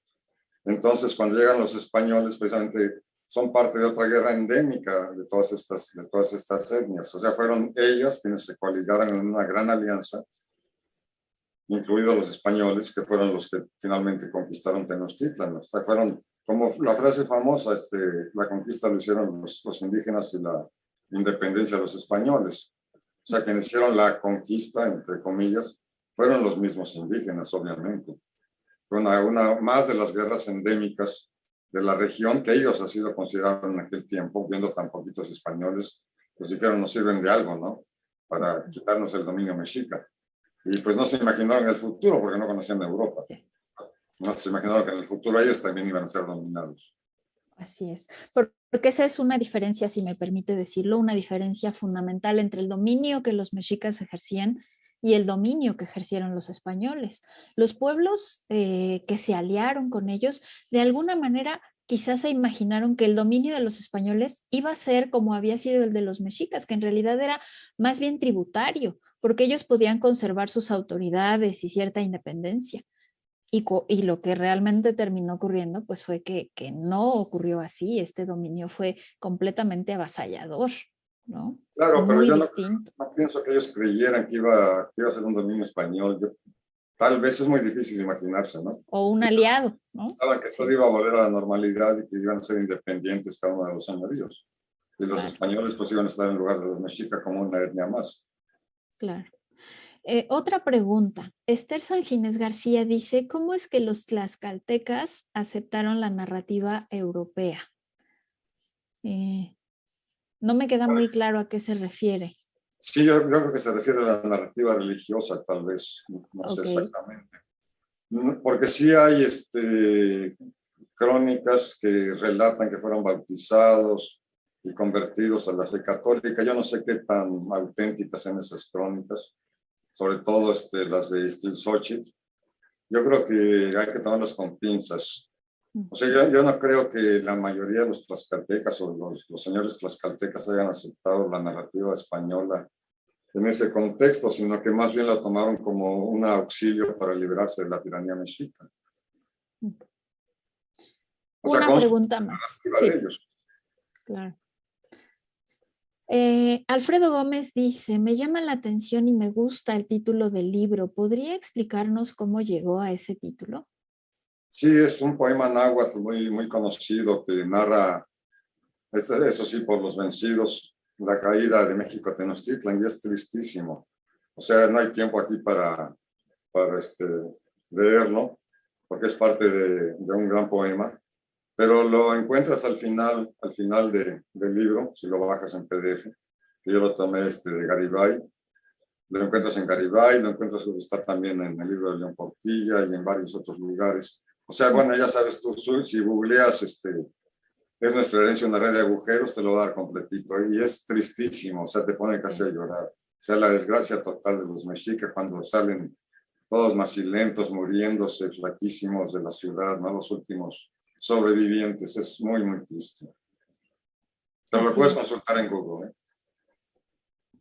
Entonces, cuando llegan los españoles, precisamente son parte de otra guerra endémica de todas estas etnias. O sea, fueron ellas quienes se coaligaron en una gran alianza, incluidos los españoles, que fueron los que finalmente conquistaron Tenochtitlan. O sea, fueron, como la frase famosa, la conquista lo hicieron los indígenas y la independencia los españoles. O sea, quienes hicieron la conquista, entre comillas, fueron los mismos indígenas, obviamente. Fue una más de las guerras endémicas de la región, que ellos así lo consideraron en aquel tiempo, viendo tan poquitos españoles, pues dijeron, nos sirven de algo, ¿no? Para quitarnos el dominio mexica. Y pues no se imaginaron el futuro, porque no conocían Europa. No se imaginaron que en el futuro ellos también iban a ser dominados. Así es, porque esa es una diferencia, si me permite decirlo, una diferencia fundamental entre el dominio que los mexicas ejercían y el dominio que ejercieron los españoles. Los pueblos que se aliaron con ellos, de alguna manera, quizás se imaginaron que el dominio de los españoles iba a ser como había sido el de los mexicas, que en realidad era más bien tributario, porque ellos podían conservar sus autoridades y cierta independencia. Y lo que realmente terminó ocurriendo, pues fue que no ocurrió así. Este dominio fue completamente avasallador. ¿no? Claro, pero Muy yo distinto. no pienso que ellos creyeran que iba a ser un dominio español. Tal vez es muy difícil imaginarse, ¿no? O un aliado, ¿no? Pensaban que todo Sí, iba a volver a la normalidad y que iban a ser independientes cada uno de los señoríos. Y los claro, españoles pues iban a estar en lugar de los mexicas como una etnia más. claro. Otra pregunta. Esther Sanginés García dice, ¿cómo es que los tlaxcaltecas aceptaron la narrativa europea? No me queda muy claro a qué se refiere. Sí, yo creo que se refiere a la narrativa religiosa, tal vez, no sé Ok, exactamente. Porque sí hay crónicas que relatan que fueron bautizados y convertidos a la fe católica. Yo no sé qué tan auténticas son esas crónicas, sobre todo las de Xochitl. Yo creo que hay que tomarlas con pinzas. O sea, yo no creo que la mayoría de los tlaxcaltecas o los señores tlaxcaltecas hayan aceptado la narrativa española en ese contexto, sino que más bien la tomaron como un auxilio para liberarse de la tiranía mexica. O sea, una con su pregunta más. narrativa de Sí, ellos. claro. Alfredo Gómez dice, me llama la atención y me gusta el título del libro. ¿Podría explicarnos cómo llegó a ese título? Sí, es un poema náhuatl muy, muy conocido que narra, eso sí, por los vencidos, la caída de México a Tenochtitlan, y es tristísimo. O sea, no hay tiempo aquí para leerlo, porque es parte de un gran poema, pero lo encuentras al final del libro, si lo bajas en PDF, que yo lo tomé de Garibay. Lo encuentras en Garibay, lo encuentras, está también en el libro de León Portilla y en varios otros lugares. O sea, bueno, ya sabes tú, si googleas, es nuestra herencia, una red de agujeros, te lo da completito. Y es tristísimo, o sea, te pone casi a llorar. O sea, la desgracia total de los mexicas cuando salen todos macilentos, muriéndose, flaquísimos de la ciudad, ¿no? Los últimos sobrevivientes. Es muy, muy triste. Pero lo Así puedes es. consultar en Google, ¿eh?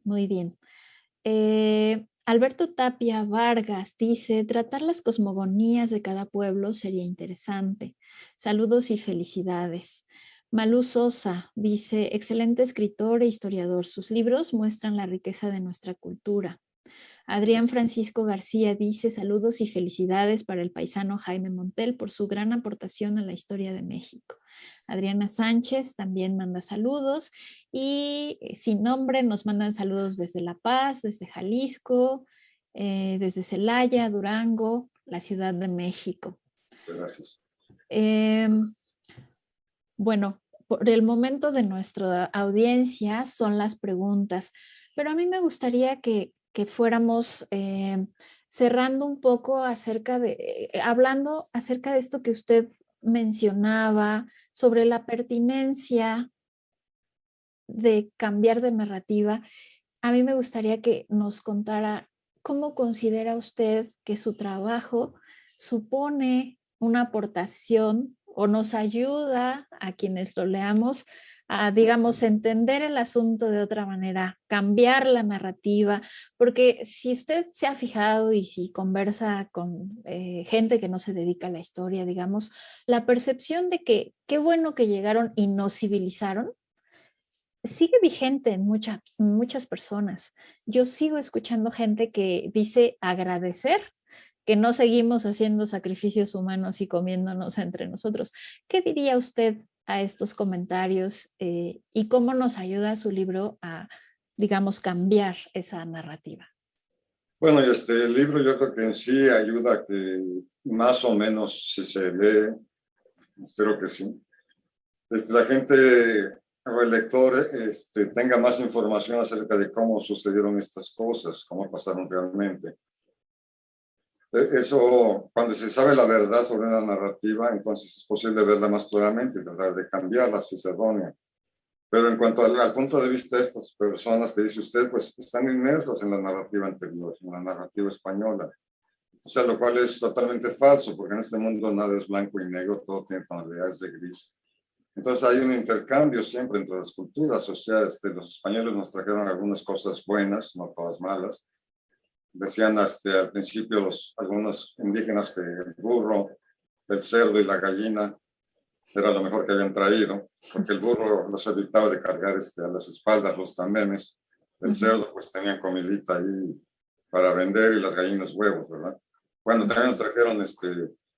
Muy bien. Alberto Tapia Vargas dice, tratar las cosmogonías de cada pueblo sería interesante. Saludos y felicidades. Malú Sosa dice, excelente escritor e historiador. Sus libros muestran la riqueza de nuestra cultura. Adrián Francisco García dice, saludos y felicidades para el paisano Jaime Montel por su gran aportación a la historia de México. Adriana Sánchez también manda saludos y sin nombre nos mandan saludos desde La Paz, desde Jalisco, desde Celaya, Durango, la Ciudad de México. Gracias. Bueno, por el momento de nuestra audiencia son las preguntas, pero a mí me gustaría que fuéramos cerrando un poco hablando acerca de esto que usted mencionaba sobre la pertinencia de cambiar de narrativa. A mí me gustaría que nos contara cómo considera usted que su trabajo supone una aportación o nos ayuda a quienes lo leamos a, digamos, entender el asunto de otra manera, cambiar la narrativa, porque si usted se ha fijado y si conversa con gente que no se dedica a la historia, digamos, la percepción de que qué bueno que llegaron y nos civilizaron, sigue vigente en muchas personas. Yo sigo escuchando gente que dice agradecer que no seguimos haciendo sacrificios humanos y comiéndonos entre nosotros. ¿Qué diría usted a estos comentarios y cómo nos ayuda su libro a, digamos, cambiar esa narrativa? Bueno, y el libro yo creo que en sí ayuda a que más o menos si se lee, espero que sí, la gente o el lector tenga más información acerca de cómo sucedieron estas cosas, cómo pasaron realmente. Eso, cuando se sabe la verdad sobre una narrativa, entonces es posible verla más claramente y tratar de cambiarla si es errónea. Pero en cuanto al punto de vista de estas personas que dice usted, pues están inmersas en la narrativa anterior, en la narrativa española. O sea, lo cual es totalmente falso, porque en este mundo nada es blanco y negro, todo tiene tonalidades de gris. Entonces hay un intercambio siempre entre las culturas, o sea, los españoles nos trajeron algunas cosas buenas, no todas malas. Decían al principio algunos indígenas que el burro, el cerdo y la gallina era lo mejor que habían traído, porque el burro los evitaba de cargar a las espaldas los tamemes. El cerdo, pues tenían comidita ahí para vender y las gallinas huevos, ¿verdad? Bueno, también nos trajeron,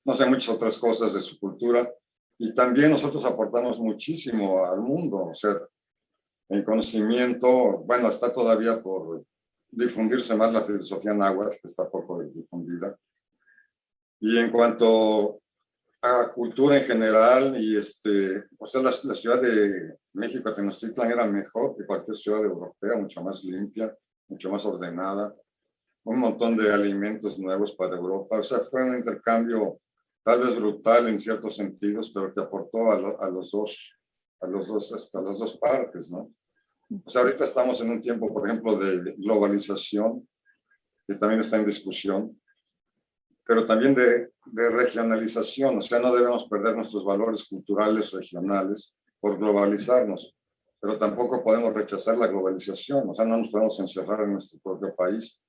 no sé, muchas otras cosas de su cultura y también nosotros aportamos muchísimo al mundo, o sea, en conocimiento, bueno, está todavía por difundirse más la filosofía náhuatl, que está poco difundida. Y en cuanto a cultura en general, y o sea, la ciudad de México, Tenochtitlan, era mejor que cualquier ciudad europea, mucho más limpia, mucho más ordenada, un montón de alimentos nuevos para Europa. O sea, fue un intercambio tal vez brutal en ciertos sentidos, pero que aportó a los dos, hasta las dos partes, ¿no? O sea, ahorita estamos en un tiempo, por ejemplo, de globalización, que también está en discusión, pero también de regionalización. O sea, no debemos perder nuestros valores culturales regionales por globalizarnos, pero tampoco podemos rechazar la globalización. O sea, no nos podemos encerrar en nuestro propio país.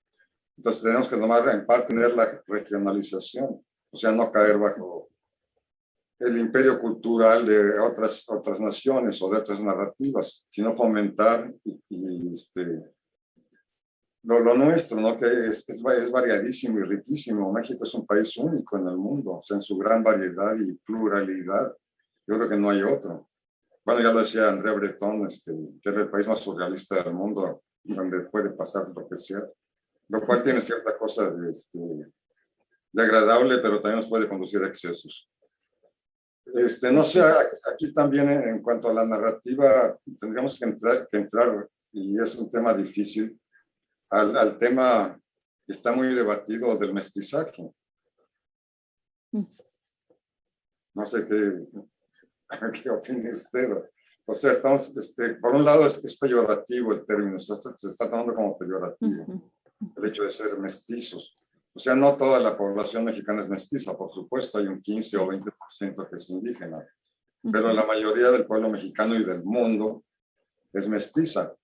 Entonces tenemos que tomar en parte tener la regionalización, o sea, no caer bajo el imperio cultural de otras naciones o de otras narrativas, sino fomentar lo nuestro, ¿no? Que es variadísimo y riquísimo. México es un país único en el mundo, o sea, en su gran variedad y pluralidad. Yo creo que no hay otro. Bueno, ya lo decía André Breton, que es el país más surrealista del mundo, donde puede pasar lo que sea, lo cual tiene cierta cosa de agradable, pero también nos puede conducir a excesos. No sé, aquí también en cuanto a la narrativa, tendríamos que entrar, y es un tema difícil, al tema que está muy debatido del mestizaje. No sé qué opina usted. O sea, estamos, por un lado es peyorativo el término, se está tomando como peyorativo el hecho de ser mestizos. O sea, no toda la población mexicana es mestiza, por supuesto, hay un 15 o 20% que es indígena, pero la mayoría del pueblo mexicano y del mundo es mestiza.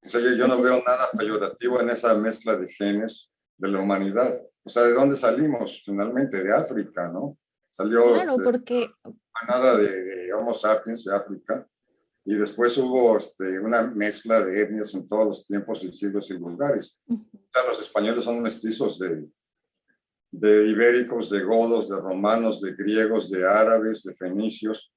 O sea, yo no veo nada peyorativo en esa mezcla de genes de la humanidad. O sea, ¿de dónde salimos? Finalmente, de África, ¿no? Salió Claro, porque manada de Homo sapiens de África y después hubo una mezcla de etnias en todos los tiempos y siglos y lugares. O sea, los españoles son mestizos de ibéricos, de godos, de romanos, de griegos, de árabes, de fenicios.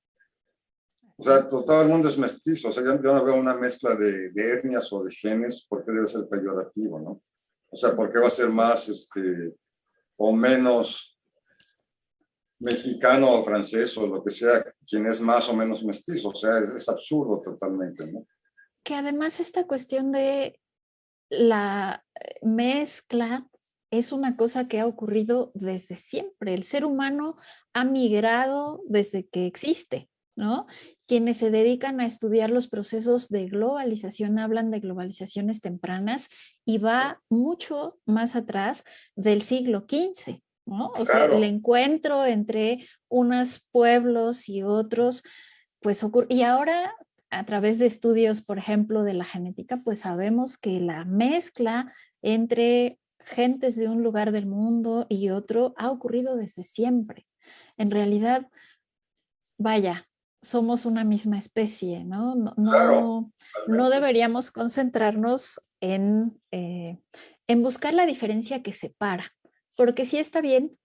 O sea, todo el mundo es mestizo. O sea, yo no veo una mezcla de etnias o de genes. ¿Por qué debe ser peyorativo, no? O sea, ¿por qué va a ser más o menos mexicano o francés o lo que sea quien es más o menos mestizo? O sea, es absurdo totalmente, ¿no? que además esta cuestión de la mezcla es una cosa que ha ocurrido desde siempre. El ser humano ha migrado desde que existe, ¿no? Quienes se dedican a estudiar los procesos de globalización hablan de globalizaciones tempranas y va mucho más atrás del siglo XV, ¿no? O sea, el encuentro entre unos pueblos y otros, pues ocurre. Y ahora, a través de estudios, por ejemplo, de la genética, pues sabemos que la mezcla entre gentes de un lugar del mundo y otro ha ocurrido desde siempre. En realidad, vaya, somos una misma especie, ¿no? No deberíamos concentrarnos en buscar la diferencia que separa, porque sí está bien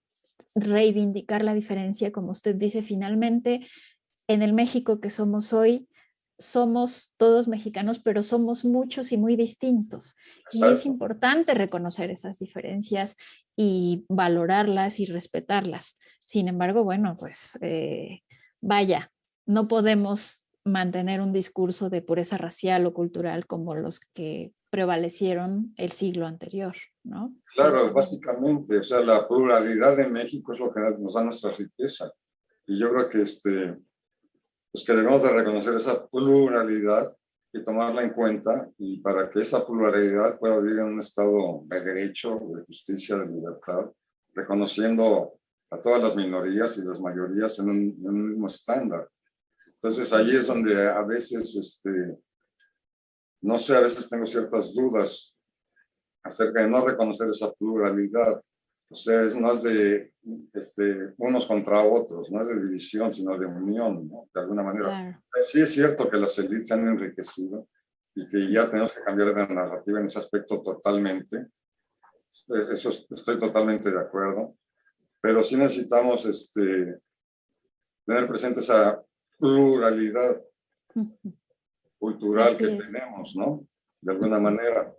reivindicar la diferencia, como usted dice, finalmente, en el México que somos hoy, somos todos mexicanos, pero somos muchos y muy distintos. Y es importante reconocer esas diferencias y valorarlas y respetarlas. Sin embargo, bueno, pues vaya, no podemos mantener un discurso de pureza racial o cultural como los que prevalecieron el siglo anterior, ¿no? Claro, básicamente, o sea, la pluralidad de México es lo que nos da nuestra riqueza. Y yo creo que pues que debemos de reconocer esa pluralidad y tomarla en cuenta, y para que esa pluralidad pueda vivir en un estado de derecho, de justicia, de libertad, reconociendo a todas las minorías y las mayorías en un mismo estándar. Entonces ahí es donde a veces, no sé, a veces tengo ciertas dudas acerca de no reconocer esa pluralidad. O sea, no es de unos contra otros, no es de división, sino de unión, ¿no? De alguna manera. Claro. Sí es cierto que las élites se han enriquecido y que ya tenemos que cambiar de narrativa en ese aspecto totalmente. Eso estoy totalmente de acuerdo. Pero sí necesitamos tener presente esa pluralidad cultural que tenemos, ¿no? De alguna manera.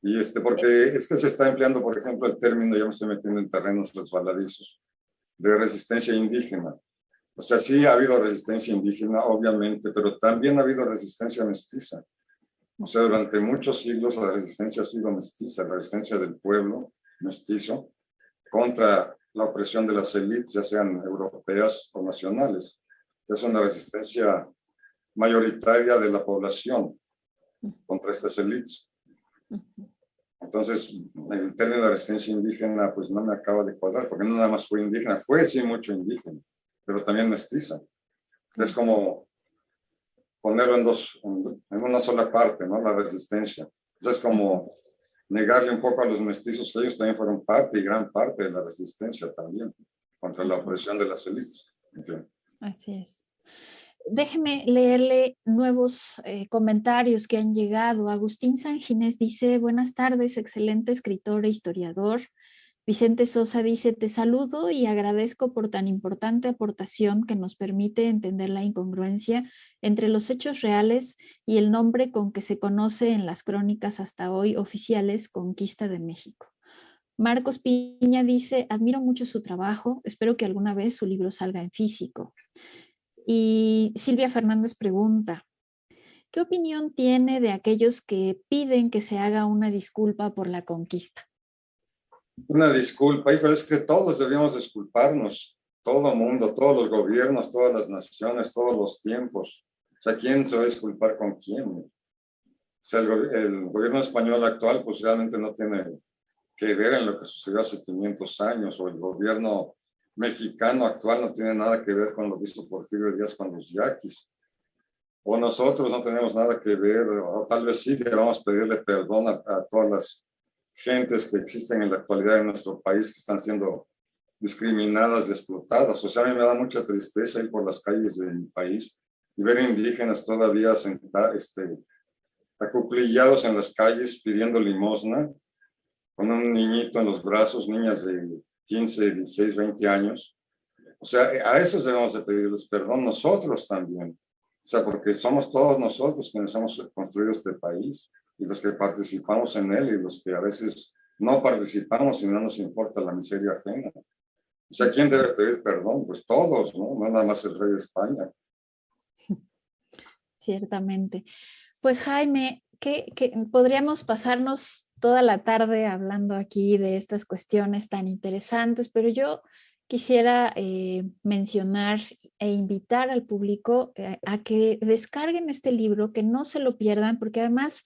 Y porque es que se está empleando, por ejemplo, el término, ya me estoy metiendo en terrenos resbaladizos, de resistencia indígena. O sea, sí ha habido resistencia indígena, obviamente, pero también ha habido resistencia mestiza. O sea, durante muchos siglos la resistencia ha sido mestiza, la resistencia del pueblo mestizo contra la opresión de las élites, ya sean europeas o nacionales. Es una resistencia mayoritaria de la población contra estas élites. Entonces, el término de resistencia indígena, pues no me acaba de cuadrar, porque no nada más fue indígena, fue sí mucho indígena, pero también mestiza. Es como ponerlo en una sola parte, ¿no? La resistencia. Entonces, es como negarle un poco a los mestizos que ellos también fueron parte y gran parte de la resistencia también contra la opresión de las élites. En fin. Así es. Déjeme leerle nuevos comentarios que han llegado. Agustín Sanginés dice, buenas tardes, excelente escritor e historiador. Vicente Sosa dice, te saludo y agradezco por tan importante aportación que nos permite entender la incongruencia entre los hechos reales y el nombre con que se conoce en las crónicas hasta hoy oficiales Conquista de México. Marcos Piña dice, admiro mucho su trabajo, espero que alguna vez su libro salga en físico. Y Silvia Fernández pregunta, ¿qué opinión tiene de aquellos que piden que se haga una disculpa por la conquista? Una disculpa, hijo, es que todos debíamos disculparnos, todo el mundo, todos los gobiernos, todas las naciones, todos los tiempos. O sea, ¿quién se va a disculpar con quién? O sea, el gobierno español actual pues realmente no tiene que ver en lo que sucedió hace 500 años, o el gobierno mexicano actual no tiene nada que ver con lo que hizo Porfirio Díaz con los yaquis. O nosotros no tenemos nada que ver, o tal vez sí debamos pedirle perdón a todas las gentes que existen en la actualidad en nuestro país que están siendo discriminadas y explotadas. O sea, a mí me da mucha tristeza ir por las calles de mi país y ver indígenas todavía acuclillados en las calles pidiendo limosna, con un niñito en los brazos, niñas de 15, 16, 20 años. O sea, a esos debemos de pedirles perdón nosotros también. O sea, porque somos todos nosotros quienes hemos construido este país y los que participamos en él y los que a veces no participamos y no nos importa la miseria ajena. O sea, ¿quién debe pedir perdón? Pues todos, ¿no? No nada más el rey de España. Ciertamente. Pues Jaime, que podríamos pasarnos toda la tarde hablando aquí de estas cuestiones tan interesantes, pero yo quisiera mencionar e invitar al público a que descarguen este libro, que no se lo pierdan, porque además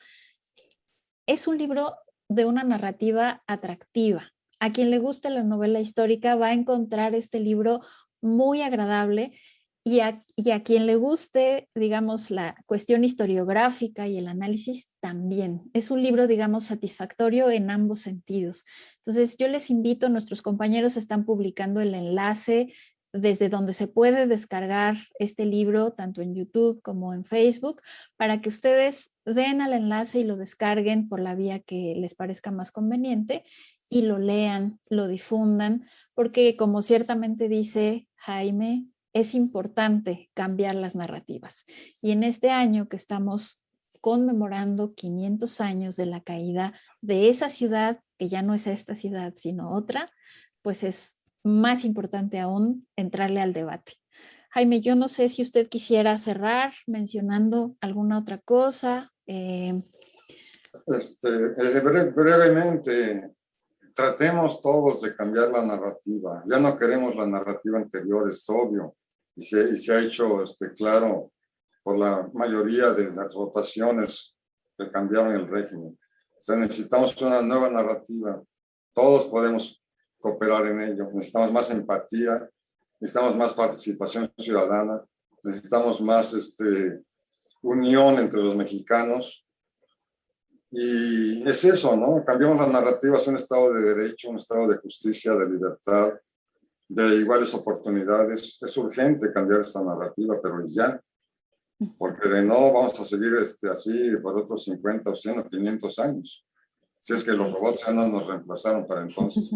es un libro de una narrativa atractiva. A quien le guste la novela histórica va a encontrar este libro muy agradable y a quien le guste, digamos, la cuestión historiográfica y el análisis también. Es un libro, digamos, satisfactorio en ambos sentidos. Entonces, yo les invito, nuestros compañeros están publicando el enlace desde donde se puede descargar este libro, tanto en YouTube como en Facebook, para que ustedes den al enlace y lo descarguen por la vía que les parezca más conveniente y lo lean, lo difundan, porque como ciertamente dice Jaime, es importante cambiar las narrativas. Y en este año que estamos conmemorando 500 años de la caída de esa ciudad, que ya no es esta ciudad, sino otra, pues es más importante aún entrarle al debate. Jaime, yo no sé si usted quisiera cerrar mencionando alguna otra cosa. Brevemente, tratemos todos de cambiar la narrativa. Ya no queremos la narrativa anterior, es obvio, y se ha hecho claro por la mayoría de las votaciones que cambiaron el régimen. O sea, necesitamos una nueva narrativa. Todos podemos cooperar en ello. Necesitamos más empatía, necesitamos más participación ciudadana, necesitamos más unión entre los mexicanos. Y es eso, ¿no? Cambiamos las narrativas a un estado de derecho, un estado de justicia, de libertad, de iguales oportunidades. Es urgente cambiar esta narrativa, pero ya, porque de no vamos a seguir así por otros 50 o 100 o 500 años. Si es que los robots ya no nos reemplazaron para entonces.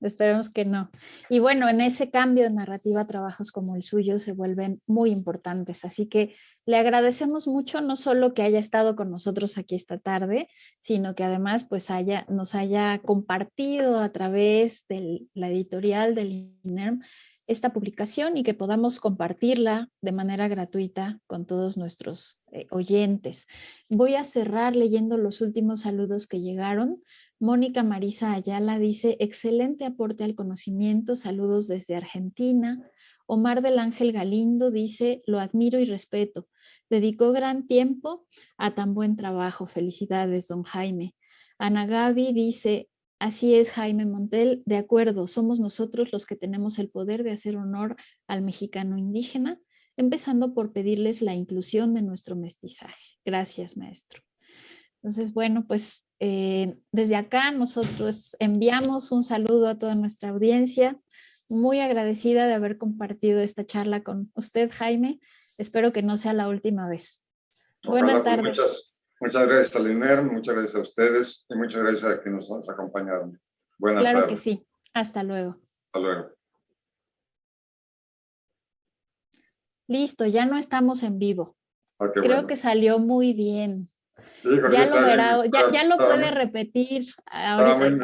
Esperemos que no. Y bueno, en ese cambio de narrativa, trabajos como el suyo se vuelven muy importantes. Así que le agradecemos mucho, no solo que haya estado con nosotros aquí esta tarde, sino que además pues nos haya compartido a través de la editorial del INERM esta publicación y que podamos compartirla de manera gratuita con todos nuestros oyentes. Voy a cerrar leyendo los últimos saludos que llegaron. Mónica Marisa Ayala dice, excelente aporte al conocimiento, saludos desde Argentina. Omar del Ángel Galindo dice, lo admiro y respeto. Dedicó gran tiempo a tan buen trabajo. Felicidades, don Jaime. Ana Gaby dice, así es, Jaime Montel, de acuerdo, somos nosotros los que tenemos el poder de hacer honor al mexicano indígena, empezando por pedirles la inclusión de nuestro mestizaje. Gracias, maestro. Entonces, bueno, pues desde acá nosotros enviamos un saludo a toda nuestra audiencia. Muy agradecida de haber compartido esta charla con usted, Jaime. Espero que no sea la última vez. Buenas tardes. Muchas gracias al INERM, muchas gracias a ustedes y muchas gracias a quienes nos acompañaron. Buenas tardes. Claro que sí. Hasta luego. Hasta luego. Listo, ya no estamos en vivo. Creo bueno. que salió muy bien. Híjole, ya lo verá, ya lo puede repetir ahorita.